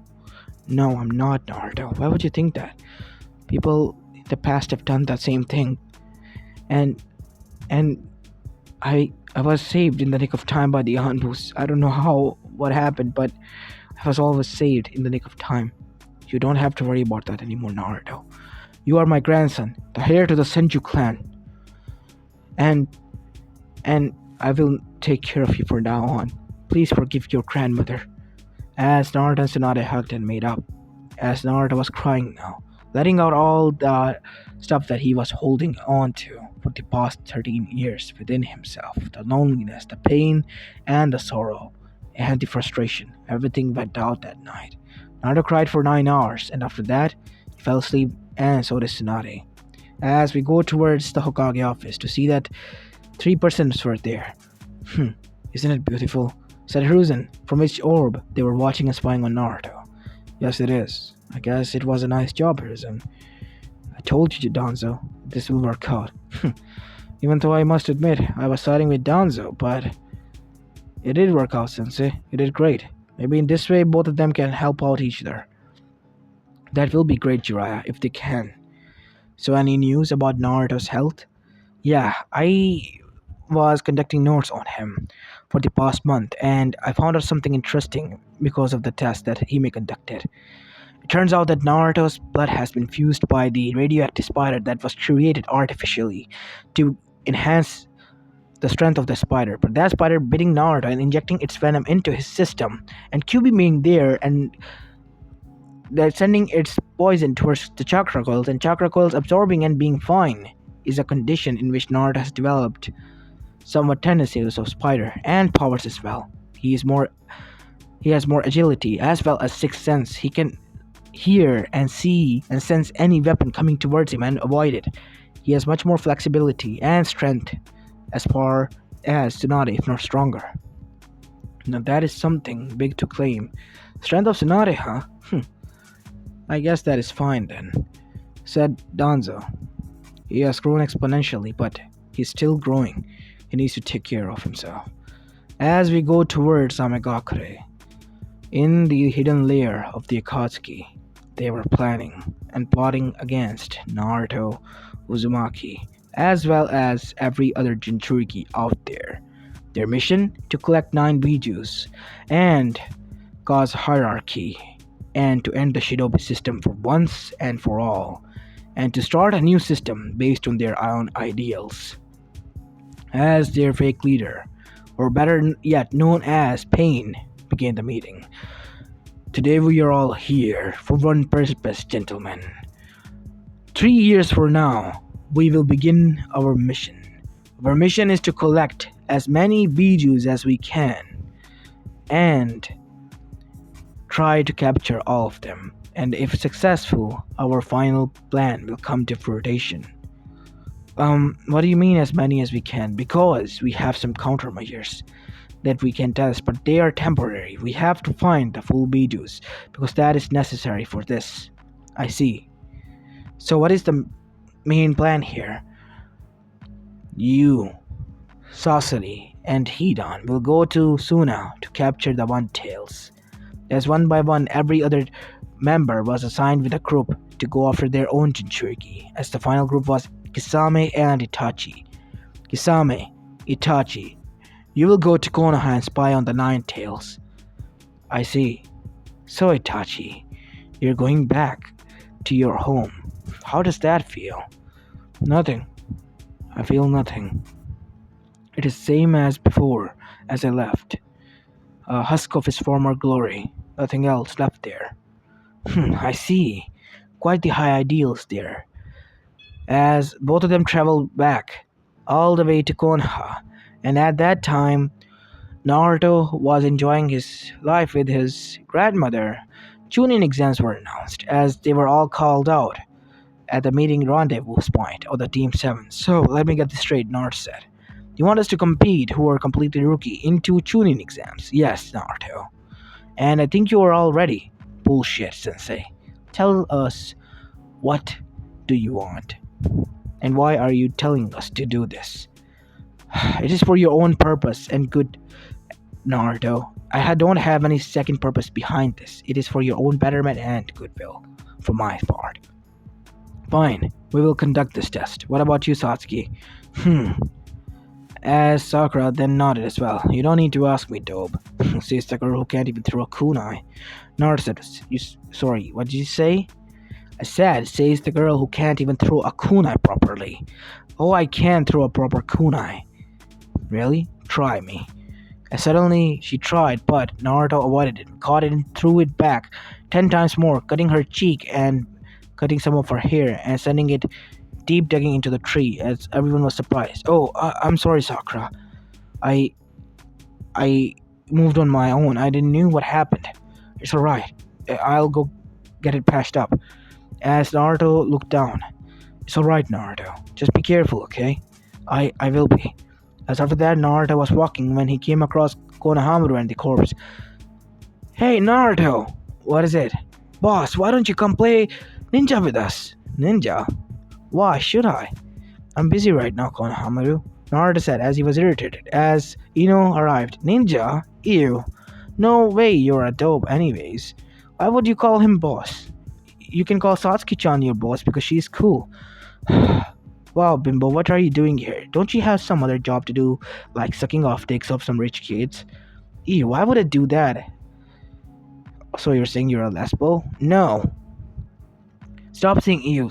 No, I'm not, Naruto. Why would you think that? People in the past have done that same thing, and and I was saved in the nick of time by the Anbus. I don't know what happened, but I was always saved in the nick of time. You don't have to worry about that anymore, Naruto. You are my grandson, the heir to the Senju clan, and I will take care of you from now on. Please forgive your grandmother. As Naruto and Tsunade hugged and made up, as Naruto was crying now, letting out all the stuff that he was holding on to for the past 13 years within himself, the loneliness, the pain, and the sorrow, and the frustration, everything went out that night. Naruto cried for 9 hours, and after that, he fell asleep, and so did Tsunade. As we go towards the Hokage office to see that 3 persons were there. Isn't it beautiful? Said Hiruzen, from which orb they were watching and spying on Naruto. Yes, it is. I guess it was a nice job, Hiruzen. I told you, Danzo, this will work out. Even though I must admit, I was siding with Danzo, but it did work out, Sensei. You did great. Maybe in this way, both of them can help out each other. That will be great, Jiraiya, if they can. So any news about Naruto's health? Yeah, I was conducting notes on him for the past month, and I found out something interesting because of the test that he conducted. It turns out that Naruto's blood has been fused by the radioactive spider that was created artificially to enhance the strength of the spider. But that spider biting Naruto and injecting its venom into his system, and QB being there and they're sending its poison towards the chakra coils, and chakra coils absorbing and being fine is a condition in which Naruto has developed somewhat tendencies of spider and powers as well. He has more agility as well as sixth sense. He can hear and see and sense any weapon coming towards him and avoid it. He has much more flexibility and strength as far as Tsunade, if not stronger. Now that is something big to claim. Strength of Tsunade, huh? I guess that is fine then, said Danzo. He has grown exponentially, but he's still growing. He needs to take care of himself. As we go towards Amegakure, in the hidden lair of the Akatsuki, they were planning and plotting against Naruto, Uzumaki, as well as every other Jinchuriki out there. Their mission? To collect 9 Bijus and cause hierarchy, and to end the Shinobi system for once and for all, and to start a new system based on their own ideals. As their fake leader, or better yet known as Pain, began the meeting. Today we are all here for one purpose, gentlemen. 3 years from now, we will begin our mission. Our mission is to collect as many bijus as we can and try to capture all of them. And if successful, our final plan will come to fruition. What do you mean as many as we can? Because we have some countermeasures that we can test, but they are temporary. We have to find the full bijus because that is necessary for this. I see. So what is the main plan here? You, Sasori, and Hidan will go to Suna to capture the One Tails. As one by one, every other member was assigned with a group to go after their own Jinchuriki, as the final group was Kisame and Itachi. Kisame, Itachi, you will go to Konoha and spy on the Nine Tails. I see. So Itachi, you're going back to your home. How does that feel? Nothing. I feel nothing. It is same as before, as I left. A husk of his former glory. Nothing else left there. I see. Quite the high ideals there. As both of them traveled back, all the way to Konoha, and at that time, Naruto was enjoying his life with his grandmother. Chunin exams were announced, as they were all called out at the meeting rendezvous point of the Team 7. So, let me get this straight, Naruto said. You want us to compete, who are completely rookie, into Chunin exams? Yes, Naruto. And I think you are all ready. Bullshit, Sensei. Tell us, what do you want? And why are you telling us to do this? It is for your own purpose and good, Naruto. Don't have any second purpose behind this. It is for your own betterment and goodwill, for my part. Fine, we will conduct this test. What about you, Satsuki? As Sakura then nodded as well. You don't need to ask me, Dobe. Says the girl who can't even throw a kunai. Naruto said, sorry, what did you say? I said, says the girl who can't even throw a kunai properly. Oh, I can throw a proper kunai. Really? Try me. And suddenly she tried, but Naruto avoided it, caught it and threw it back 10 times more, cutting her cheek and cutting some of her hair and sending it deep digging into the tree as everyone was surprised. Oh, I'm sorry, Sakura. I moved on my own. I didn't know what happened. It's alright. I'll go get it patched up. As Naruto looked down. It's alright, Naruto. Just be careful, okay? I will be. As after that, Naruto was walking when he came across Konohamaru and the corpse. Hey, Naruto! What is it? Boss, why don't you come play ninja with us? Ninja? Why should I? I'm busy right now, Konohamaru. Naruto said as he was irritated as Ino arrived. Ninja? Ew. No way you're a dope anyways. Why would you call him boss? You can call Satsuki-chan your boss because she's cool. Wow, Bimbo, what are you doing here? Don't you have some other job to do, like sucking off dicks of some rich kids? Ew, why would I do that? So you're saying you're a lesbo? No. Stop saying ew,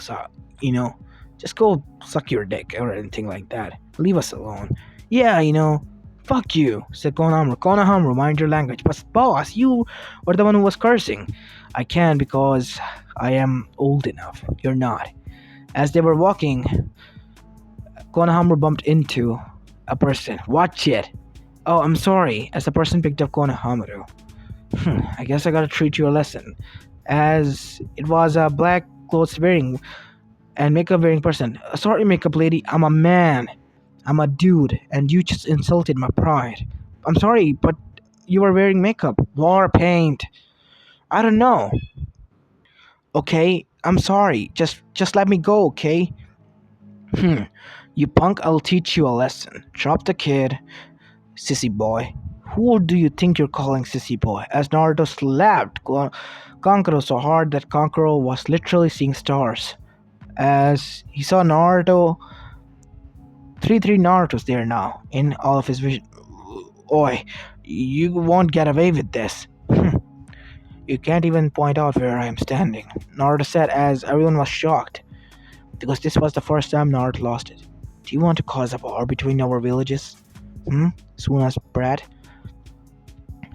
Just go suck your dick or anything like that. Leave us alone. Yeah, fuck you, said Konohamaru. Konohamaru, mind your language. But boss, you were the one who was cursing. I can because I am old enough. You're not. As they were walking, Konohamaru bumped into a person. Watch it. Oh, I'm sorry. As the person picked up Konohamaru. I guess I gotta treat you a lesson. As it was a black clothes wearing and makeup wearing person. Sorry, makeup lady. I'm a man. I'm a dude. And you just insulted my pride. I'm sorry, but you were wearing makeup. War paint. I don't know. Okay, I'm sorry. Just let me go, okay? You punk, I'll teach you a lesson. Drop the kid, sissy boy. Who do you think you're calling sissy boy? As Naruto slapped Kankuro so hard that Kankuro was literally seeing stars. As he saw Naruto, three Narutos there now, in all of his vision. Oi, you won't get away with this. You can't even point out where I am standing, Naruto said as everyone was shocked, because this was the first time Naruto lost it. Do you want to cause a war between our villages? Suna's brat.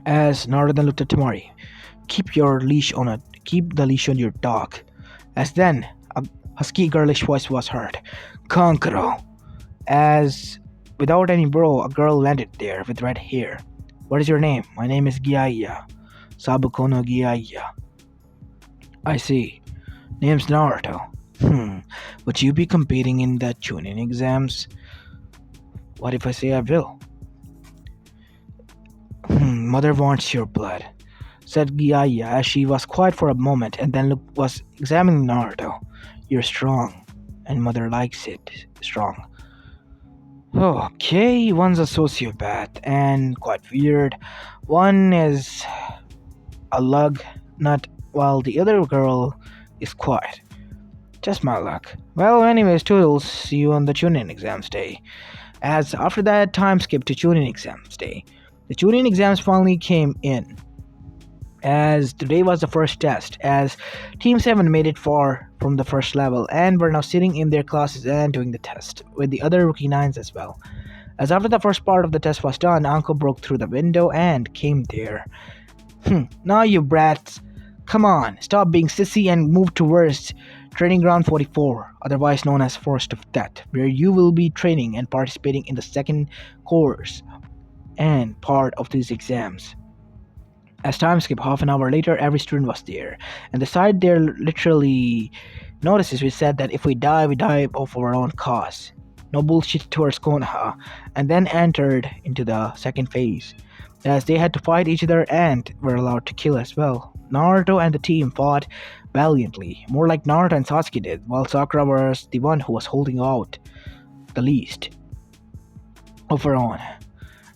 As Naruto then looked at Temari. Keep the leash on your dog. As then, a husky girlish voice was heard. Kankuro. As without any bro, a girl landed there with red hair. What is your name? My name is Gyaya. Sabukono Gyaya. I see. Name's Naruto. Would you be competing in the Chunin exams? What if I say I will? Mother wants your blood, said Gyaya as she was quiet for a moment and then was examining Naruto. You're strong, and mother likes it strong. Okay, one's a sociopath and quite weird. One is a lug nut, while the other girl is quiet. Just my luck. Well, anyways, Toodles, see you on the Chunin exams day. As after that, time skipped to Chunin exams day. The Chunin exams finally came in, as today was the first test, as Team 7 made it far from the first level and were now sitting in their classes and doing the test, with the other rookie nines as well. As after the first part of the test was done, Uncle broke through the window and came there. Now you brats, come on, stop being sissy and move towards Training Ground 44, otherwise known as Forest of Death, where you will be training and participating in the second course and part of these exams. As time skipped half an hour later, every student was there, and the side there literally notices we said that if we die of our own cause. No bullshit towards Konoha, and then entered into the second phase, as they had to fight each other and were allowed to kill as well. Naruto and the team fought valiantly, more like Naruto and Sasuke did, while Sakura was the one who was holding out the least of her own.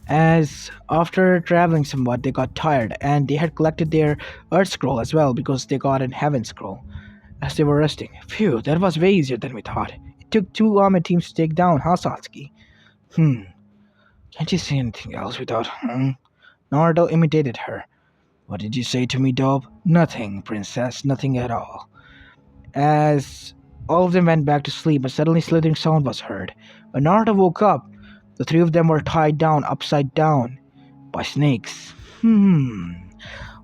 As after traveling somewhat, they got tired and they had collected their Earth Scroll as well because they got an Heaven Scroll as they were resting. Phew, that was way easier than we thought. It took two armored teams to take down Hasatsuki. Can't you say anything else without Naruto imitated her. What did you say to me, Dob? Nothing, princess, nothing at all. As all of them went back to sleep, a suddenly slithering sound was heard. When Naruto woke up, the three of them were tied down upside down by snakes.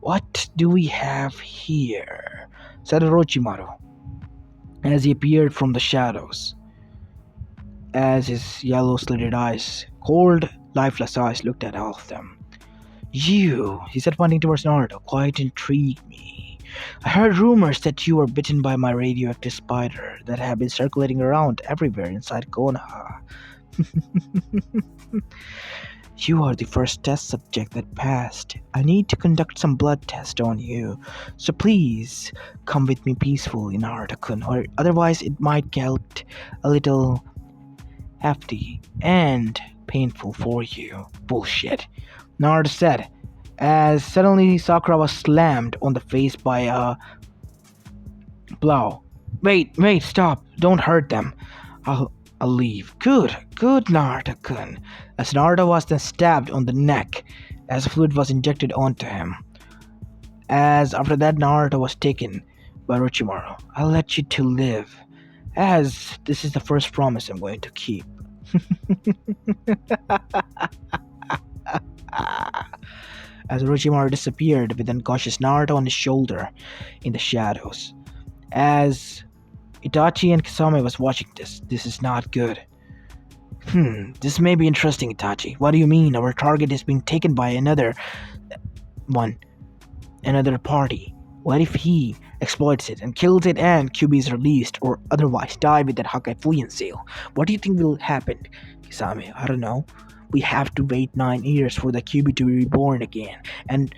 What do we have here? Said Orochimaru, as he appeared from the shadows. As his yellow slitted eyes, cold, lifeless eyes, looked at all of them. You, he said, pointing towards Naruto, quite intrigued me. I heard rumors that you were bitten by my radioactive spider that have been circulating around everywhere inside Konoha. You are the first test subject that passed. I need to conduct some blood tests on you, so please come with me peacefully, Naruto-kun, or otherwise it might get a little hefty and painful for you. Bullshit, Naruto said, as suddenly Sakura was slammed on the face by a blow. Wait, stop, don't hurt them. I'll leave. Good, Naruto-kun. As Naruto was then stabbed on the neck, as fluid was injected onto him. As after that, Naruto was taken by Orochimaru. I'll let you two live, as this is the first promise I'm going to keep. As Orochimaru disappeared with unconscious Naruto on his shoulder in the shadows. As Itachi and Kisame was watching this. This is not good. This may be interesting, Itachi. What do you mean? Our target is being taken by another party. What if he exploits it and kills it and QB is released or otherwise die with that Hokage Fuyin seal? What do you think will happen, Kisame? I don't know. We have to wait 9 years for the QB to be reborn again, and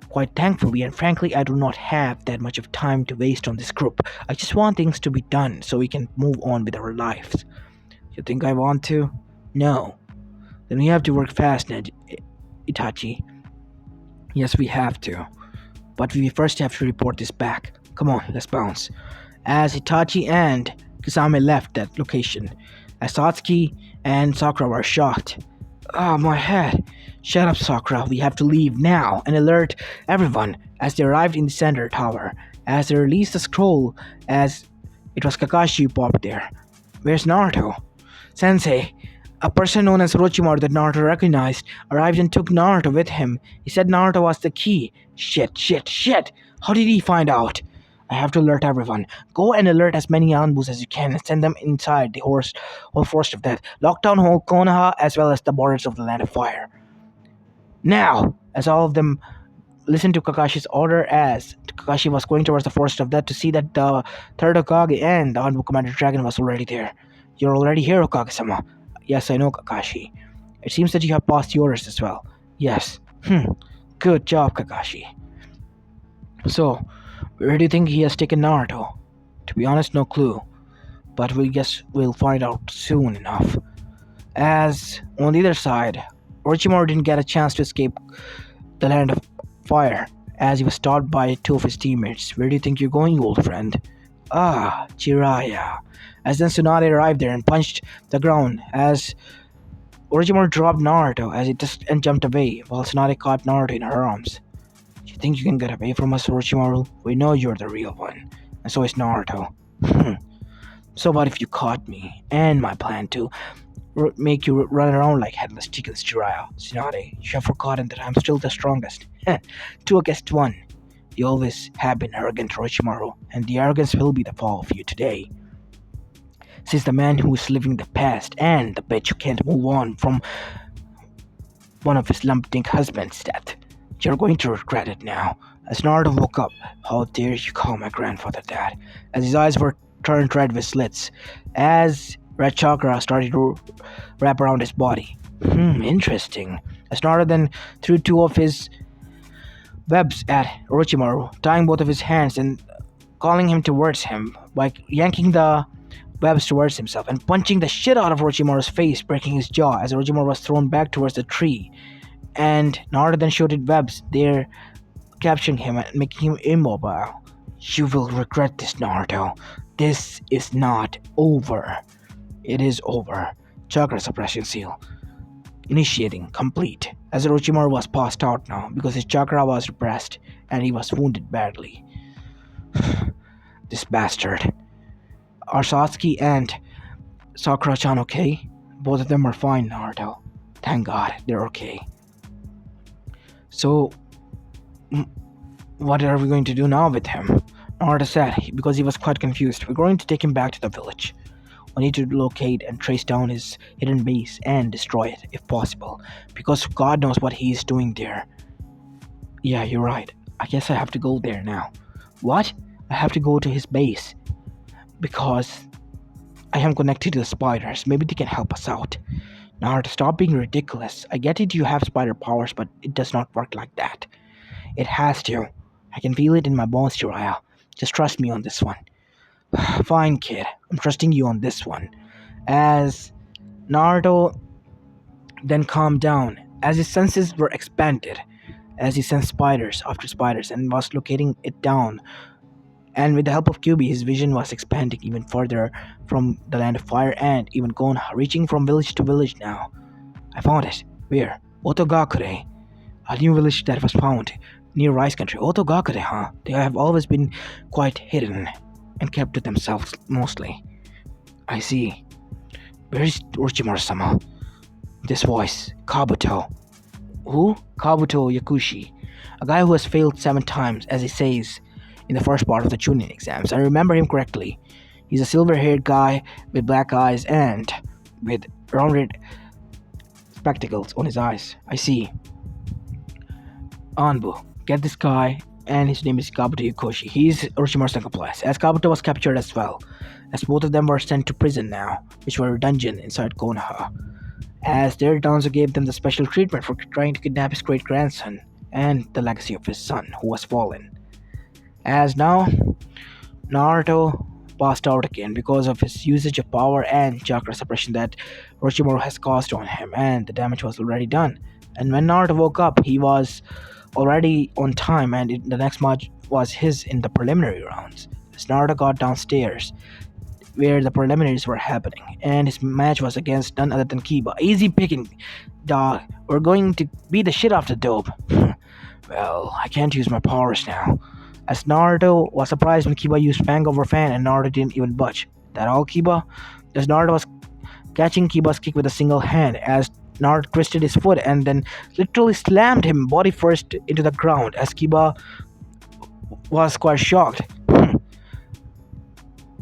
quite thankfully and frankly, I do not have that much of time to waste on this group. I just want things to be done so we can move on with our lives. You think I want to? No. Then we have to work fast, Itachi. Yes, we have to. But we first have to report this back. Come on, let's bounce. As Itachi and Kisame left that location, as Satsuki and Sakura were shocked. Oh, my head. Shut up, Sakura. We have to leave now and alert everyone as they arrived in the center tower. As they released the scroll, as it was Kakashi who popped there. Where's Naruto? Sensei, a person known as Orochimaru that Naruto recognized, arrived and took Naruto with him. He said Naruto was the key. Shit. How did he find out? I have to alert everyone. Go and alert as many Anbus as you can and send them inside the whole forest of death. Lock down whole Konoha as well as the borders of the land of fire. Now, as all of them listened to Kakashi's order, as Kakashi was going towards the forest of death to see that the third Hokage and the Anbu Commander Dragon was already there. You're already here, Hokage-sama. Yes, I know, Kakashi. It seems that you have passed the orders as well. Yes. Good job, Kakashi. So, where do you think he has taken Naruto? To be honest, no clue. But we guess we'll find out soon enough. As on the other side, Orochimaru didn't get a chance to escape the land of fire, as he was stopped by two of his teammates. Where do you think you're going, old friend? Ah, Jiraiya. As then Tsunade arrived there and punched the ground as Orochimaru dropped Naruto as he just and jumped away, while Tsunade caught Naruto in her arms. You think you can get away from us, Orochimaru? We know you're the real one, and so is Naruto. So what if you caught me, and my plan to make you run around like headless chickens, Jiraiya? Tsunade, you have forgotten that I'm still the strongest. Two against one. You always have been arrogant, Orochimaru, and the arrogance will be the fall of you today. Since the man who is living the past and the bitch who can't move on from one of his lumpdink husband's death. You're going to regret it now. As Naruto woke up, how dare you call my grandfather that? As his eyes were turned red with slits, as red chakra started to wrap around his body. Interesting. As Naruto then threw two of his webs at Orochimaru, tying both of his hands and calling him towards him by yanking the webs towards himself and punching the shit out of Orochimaru's face, breaking his jaw as Orochimaru was thrown back towards the tree. And Naruto then shooted webs there, capturing him and making him immobile. You will regret this, Naruto. This is not over. It is over. Chakra suppression seal. Initiating complete. As Orochimaru was passed out now because his chakra was repressed and he was wounded badly. This bastard. Are Satsuki and Sakura-chan okay? Both of them are fine, Naruto. Thank God, they're okay. So, what are we going to do now with him? Naruto said, because he was quite confused. We're going to take him back to the village. We need to locate and trace down his hidden base and destroy it, if possible. Because God knows what he is doing there. Yeah, you're right. I guess I have to go there now. What? I have to go to his base. Because I am connected to the spiders. Maybe they can help us out. Naruto, stop being ridiculous. I get it, you have spider powers, but it does not work like that. It has to. I can feel it in my bones, Jiraiya. Just trust me on this one. Fine, kid. I'm trusting you on this one. As Naruto then calmed down, as his senses were expanded, as he sensed spiders after spiders and was locating it down. And with the help of Kyuubi, his vision was expanding even further from the land of fire and even Konoha, reaching from village to village now. I found it. Where? Otogakure. A new village that was found near Rice Country. Otogakure, huh? They have always been quite hidden and kept to themselves mostly. I see. Where is Orochimaru-sama? This voice. Kabuto. Who? Kabuto Yakushi. A guy who has failed 7 times, as he says in the first part of the Chunin exams. I remember him correctly. He's a silver-haired guy with black eyes and with rounded spectacles on his eyes. I see. Anbu, get this guy, and his name is Kabuto Yakushi. He's Orochimaru's accomplice, as Kabuto was captured as well, as both of them were sent to prison now, which were a dungeon inside Konoha, as their Danzo gave them the special treatment for trying to kidnap his great-grandson and the legacy of his son, who was fallen. As now, Naruto passed out again because of his usage of power and chakra suppression that Orochimaru has caused on him, and the damage was already done. And when Naruto woke up, he was already on time, and the next match was his in the preliminary rounds. As Naruto got downstairs, where the preliminaries were happening, and his match was against none other than Kiba. Easy picking, dog. We're going to beat the shit out of the dope. Well, I can't use my powers now. As Naruto was surprised when Kiba used Fang over Fan and Naruto didn't even budge. That all, Kiba? As Naruto was catching Kiba's kick with a single hand, as Naruto twisted his foot and then literally slammed him body first into the ground, as Kiba was quite shocked.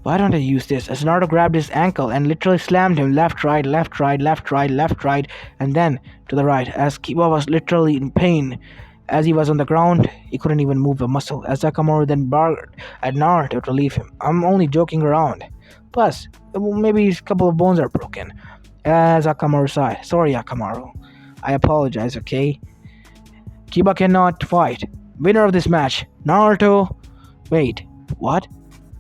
Why don't I use this? As Naruto grabbed his ankle and literally slammed him left, right, left, right, left, right, left, right, and then to the right, as Kiba was literally in pain. As he was on the ground, he couldn't even move a muscle. As Akamaru then barked at Naruto to leave him. I'm only joking around. Plus, maybe a couple of bones are broken. As Akamaru sighed, sorry Akamaru. I apologize, okay? Kiba cannot fight. Winner of this match, Naruto. Wait, what?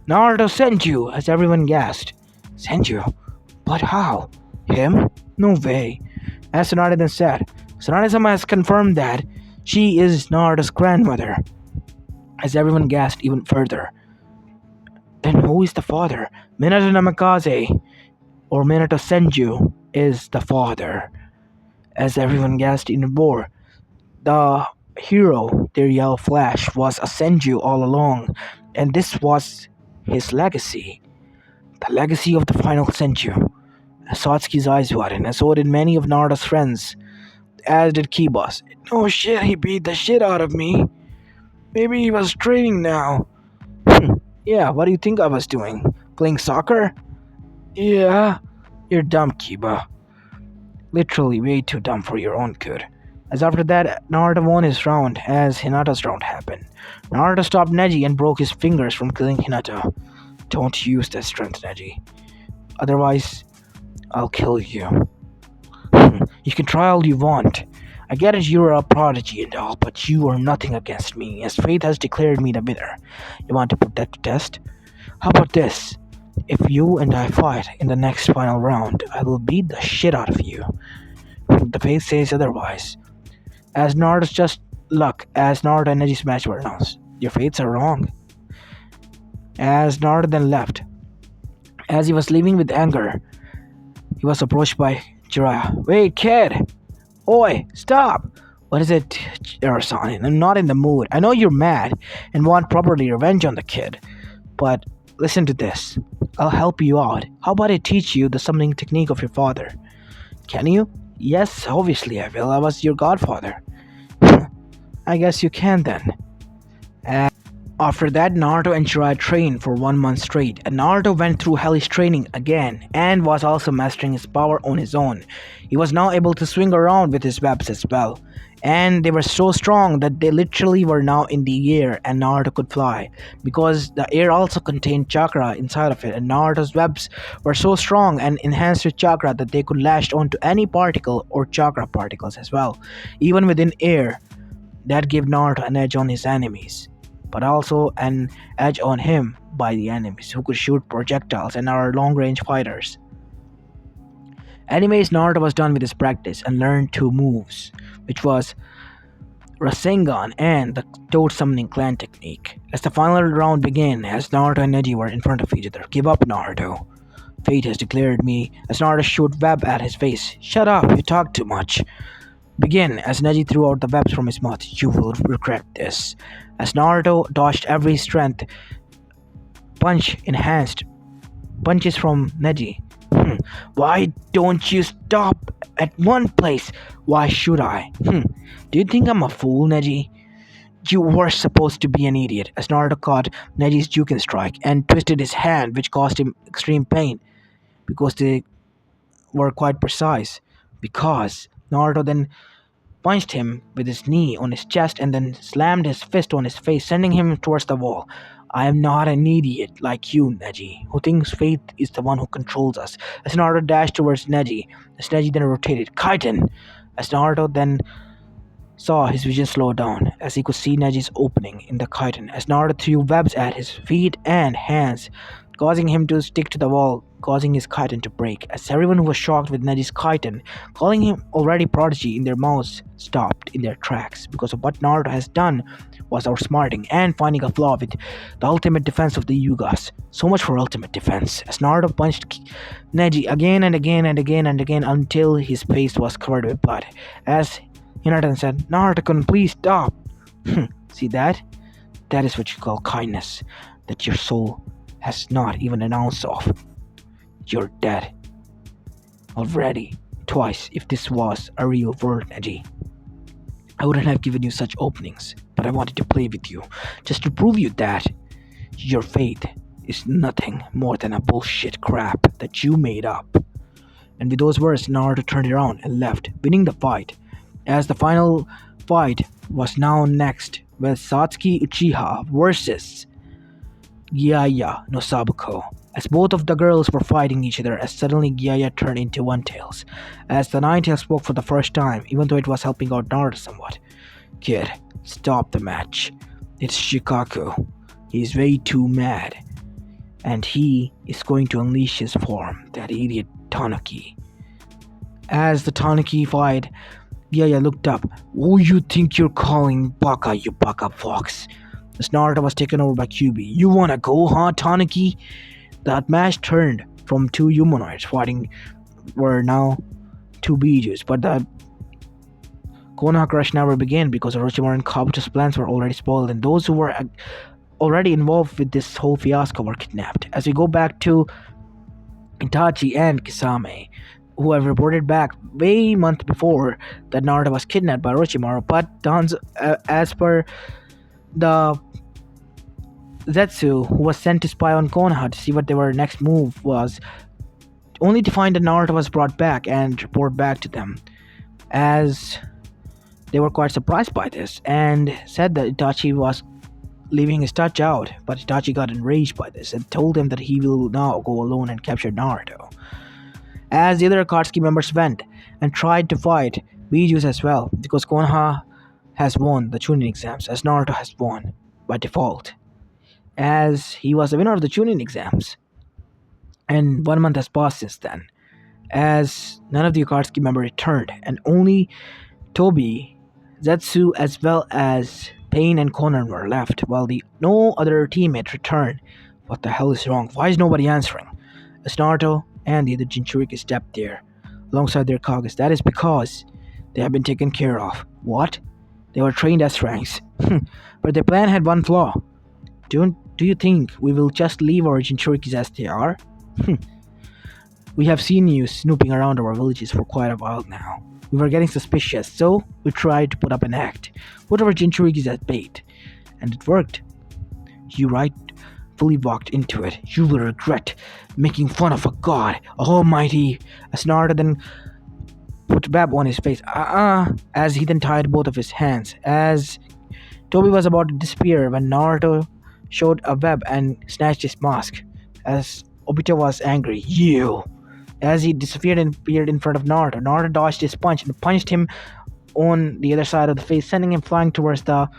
Naruto sent you, as everyone gasped. Sent you? But how? Him? No way. As Tsunade then said, Tsunade-sama has confirmed that she is Naruto's grandmother. As everyone gasped even further. Then who is the father? Minato Namikaze, or Minato Senju, is the father. As everyone gasped even more. The hero, their yellow flash, was a Senju all along, and this was his legacy. The legacy of the final Senju. Satsuki's eyes widened, and so did many of Naruto's friends, as did Kiba's. Oh shit, he beat the shit out of me. Maybe he was training now. Yeah, what do you think I was doing? Playing soccer? Yeah. You're dumb, Kiba. Literally way too dumb for your own good. As after that, Naruto won his round as Hinata's round happened. Naruto stopped Neji and broke his fingers from killing Hinata. Don't use that strength, Neji. Otherwise, I'll kill you. You can try all you want. I get it, you're a prodigy and all, but you are nothing against me, as fate has declared me the winner. You want to put that to test? How about this? If you and I fight in the next final round, I will beat the shit out of you. The fate says otherwise. As Naruto's just luck, as Naruto and Neji's match were announced. Your fates are wrong. As Naruto then left. As he was leaving with anger, he was approached by Jiraiya. Wait, kid! Oi, stop! What is it, Arasani? I'm not in the mood. I know you're mad and want properly revenge on the kid. But listen to this. I'll help you out. How about I teach you the summoning technique of your father? Can you? Yes, obviously I will. I was your godfather. I guess you can then. After that, Naruto and Jiraiya trained for 1 month straight, and Naruto went through hellish training again, and was also mastering his power on his own. He was now able to swing around with his webs as well, and they were so strong that they literally were now in the air, and Naruto could fly, because the air also contained chakra inside of it, and Naruto's webs were so strong and enhanced with chakra that they could lash onto any particle or chakra particles as well, even within air. That gave Naruto an edge on his enemies, but also an edge on him by the enemies who could shoot projectiles and are long-range fighters. Anyways, Naruto was done with his practice and learned 2 moves, which was Rasengan and the Toad Summoning Clan technique. As the final round began, as Naruto and Neji were in front of each other. Give up, Naruto. Fate has declared me, as Naruto shot web at his face. Shut up, you talk too much. Begin, as Neji threw out the webs from his mouth. You will regret this. As Naruto dodged every strength punch enhanced punches from Neji. Why don't you stop at one place? Why should I? Do you think I'm a fool, Neji? You were supposed to be an idiot, as Naruto caught Neji's Juken strike and twisted his hand, which caused him extreme pain, because they were quite precise. Because Naruto then punched him with his knee on his chest and then slammed his fist on his face, sending him towards the wall. I am not an idiot like you, Neji, who thinks fate is the one who controls us. As Naruto dashed towards Neji, as Neji then rotated, Kaiten! As Naruto then saw his vision slow down, as he could see Neji's opening in the Kaiten, as Naruto threw webs at his feet and hands, causing him to stick to the wall, causing his Kaiten to break, as everyone who was shocked with Neji's Kaiten, calling him already prodigy in their mouths, stopped in their tracks, because of what Naruto has done was outsmarting and finding a flaw with the ultimate defense of the Yugas. So much for ultimate defense, as Naruto punched Neji again and again and again and again until his face was covered with blood, as Hinata said, Naruto-kun, please stop. See that? That is what you call kindness, that your soul has not even an ounce of. You're dead. Already. Twice, if this was a real world, Neji. I wouldn't have given you such openings, but I wanted to play with you, just to prove you that your fate is nothing more than a bullshit crap that you made up. And with those words, Naruto turned around and left, winning the fight. As the final fight was now next with Satsuki Uchiha versus Gyaya no Sabuko. As both of the girls were fighting each other, as suddenly Gyaya turned into One Tails. As the Nine Tails spoke for the first time, even though it was helping out Naruto somewhat. Kid, stop the match. It's Shikaku. He's way too mad. And he is going to unleash his form, that idiot Tanuki. As the Tanuki fight, Gyaya looked up. Who you think you're calling Baka, you Baka fox? As Naruto was taken over by Kyuubi. You wanna go, huh, Tanuki? That match turned from two humanoids fighting were now two Bijus, but the Konoha crush never began because Orochimaru and Kabuto's plans were already spoiled, and those who were already involved with this whole fiasco were kidnapped. As we go back to Itachi and Kisame, who have reported back way month before that Naruto was kidnapped by Orochimaru, but as per the Zetsu, who was sent to spy on Konoha to see what their next move was, only to find that Naruto was brought back and report back to them, as they were quite surprised by this and said that Itachi was leaving his touch out, but Itachi got enraged by this and told him that he will now go alone and capture Naruto. As the other Akatsuki members went and tried to fight Bijus as well, because Konoha has won the Chunin exams, as Naruto has won by default, as he was the winner of the Chunin exams. And 1 month has passed since then, as none of the Akatsuki members returned, and only Tobi, Zetsu, as well as Pain and Conan were left, while no other teammate returned. What the hell is wrong? Why is nobody answering? As Naruto and the other Jinchuriki stepped there, alongside their Kages. That is because they have been taken care of. What? They were trained as ranks. But their plan had one flaw. Do you think we will just leave our Jinchurikis as they are? We have seen you snooping around our villages for quite a while now. We were getting suspicious, so we tried to put up an act. Put our Jinchurikis as bait. And it worked. You rightfully walked into it. You will regret making fun of a god, almighty. As Naruto then put web on his face. As he then tied both of his hands. As Tobi was about to disappear when Naruto showed a web and snatched his mask. As Obito was angry. You! As he disappeared and appeared in front of Naruto, Naruto dodged his punch and punched him on the other side of the face, sending him flying towards the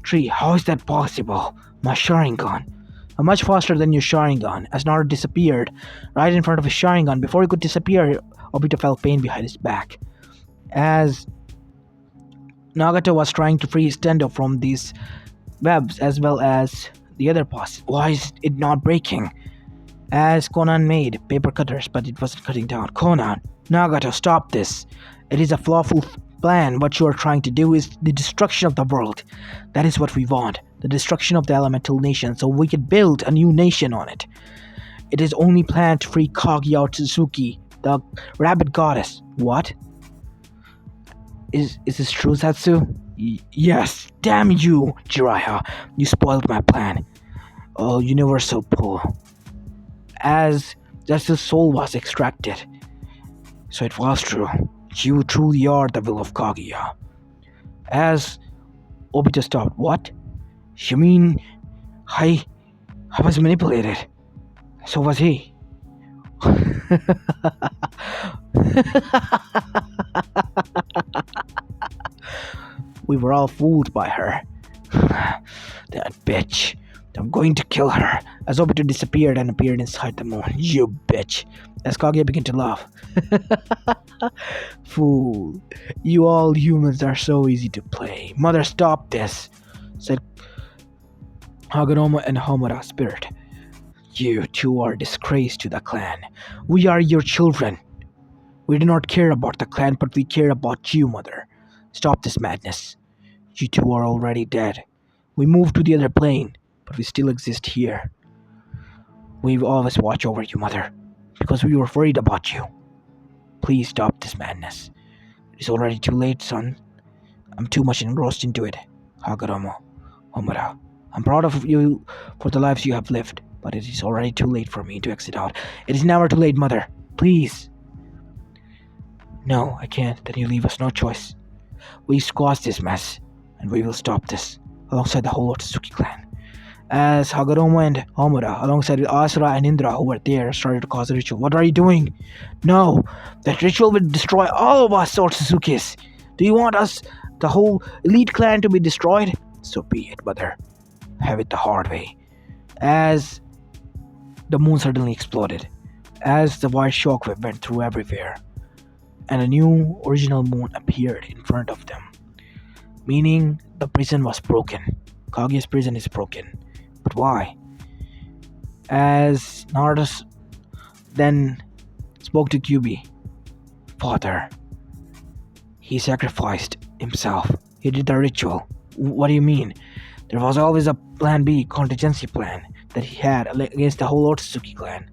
tree. How is that possible? My Sharingan. Much faster than your Sharingan. As Naruto disappeared right in front of his Sharingan, before he could disappear, Obito felt pain behind his back. As Nagato was trying to free his Tendo from these webs as well as the other boss. Why is it not breaking? As Conan made paper cutters, but it wasn't cutting down. Conan, Nagato, stop this. It is a flawful plan. What you are trying to do is the destruction of the world. That is what we want. The destruction of the elemental nation, so we can build a new nation on it. It is only planned to free Kaguya Otsutsuki, the rabbit goddess. What? Is this true, Zetsu? Yes. Damn you, Jiraiya. You spoiled my plan. Oh, universal pull. As Zetsu's soul was extracted. So it was true. You truly are the will of Kaguya. As Obito stopped. What? You mean I was manipulated? So was he. We were all fooled by her. That bitch. I'm going to kill her. As Obito disappeared and appeared inside the moon. You bitch. As Kaguya began to laugh. Fool. You all humans are so easy to play. Mother, stop this, said Hagoromo and Homura spirit. You two are a disgrace to the clan. We are your children. We do not care about the clan, but we care about you, Mother. Stop this madness. You two are already dead. We moved to the other plane, but we still exist here. We will always watch over you, Mother, because we were worried about you. Please stop this madness. It is already too late, son. I'm too much engrossed into it. Hagoromo, Homura, I'm proud of you for the lives you have lived, but it is already too late for me to exit out. It is never too late, Mother. Please. No, I can't. Then you leave us no choice. We squash this mess, and we will stop this, alongside the whole Otsutsuki clan. As Hagoromo and Homura, alongside with Asura and Indra who were there, started to cause a ritual. What are you doing? No! That ritual will destroy all of us, Otsutsukis! Do you want us, the whole elite clan, to be destroyed? So be it, Mother. Have it the hard way. As the moon suddenly exploded, as the white shockwave went through everywhere, and a new original moon appeared in front of them, meaning the prison was broken. Kaguya's prison is broken. But why? As Naruto then spoke to Kyuubi, Father, he sacrificed himself. He did the ritual. What do you mean? There was always a plan B, contingency plan, that he had against the whole Otsutsuki clan.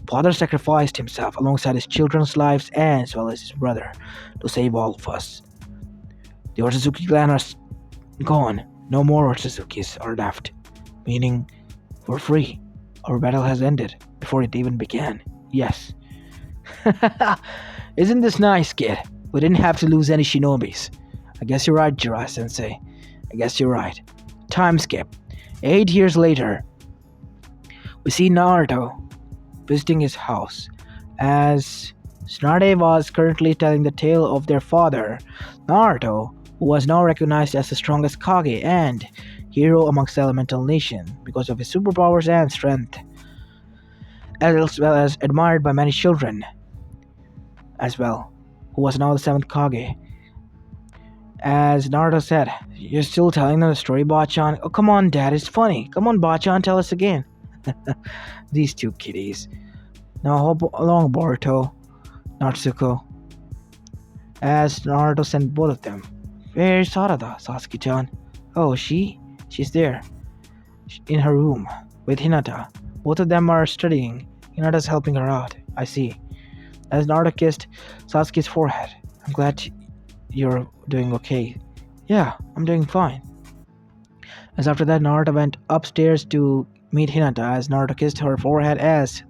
Father sacrificed himself alongside his children's lives and as well as his brother to save all of us. The Otsutsuki clan are gone. No more Otsutsukis are left. Meaning, we're free. Our battle has ended before it even began. Yes. Isn't this nice, kid? We didn't have to lose any shinobis. I guess you're right, Jiraiya-sensei. I guess you're right. Time skip. 8 years later, we see Naruto visiting his house as Tsunade was currently telling the tale of their father, Naruto, who was now recognized as the strongest Kage and hero amongst the elemental nation because of his superpowers and strength, as well as admired by many children as well, who was now the 7th Kage. As Naruto said, "You're still telling them the story, Bachan? Oh, come on, Dad, it's funny. Come on, Bachan, tell us again." These two kiddies. Now hop along, Boruto, Natsuko. As Naruto sent both of them. "Where's Sarada, Sasuke-chan?" "Oh, she's there. In her room. With Hinata. Both of them are studying. Hinata's helping her out. I see." As Naruto kissed Sasuke's forehead. "I'm glad you're doing okay." "Yeah, I'm doing fine." As after that, Naruto went upstairs to meet Hinata as Naruto kissed her forehead as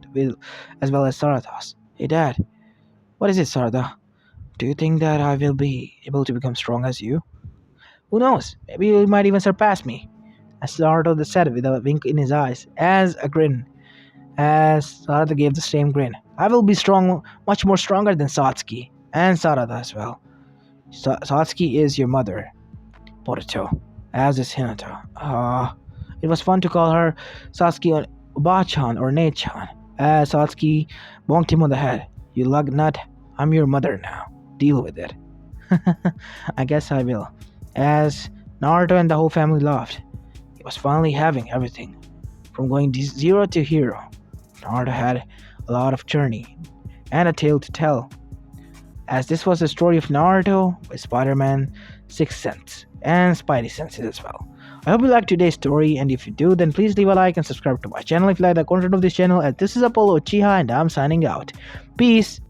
well as Sarada's. "Hey, Dad. What is it, Sarada? Do you think that I will be able to become strong as you?" "Who knows? Maybe you might even surpass me." As Naruto said with a wink in his eyes, as a grin. As Sarada gave the same grin. "I will be strong, much more stronger than Satsuki. And Sarada as well. Satsuki is your mother, Boruto. As is Hinata. It was fun to call her Satsuki or Bachan or Nei-chan. As Satsuki bonked him on the head. "You lug nut, I'm your mother now. Deal with it." "I guess I will." As Naruto and the whole family laughed. He was finally having everything. From going zero to hero. Naruto had a lot of journey and a tale to tell. As this was the story of Naruto with Spider-Man, Sixth Sense, and Spidey senses as well. I hope you liked today's story, and if you do, then please leave a like and subscribe to my channel if you like the content of this channel, as this is Apollo Uchiha and I'm signing out. Peace!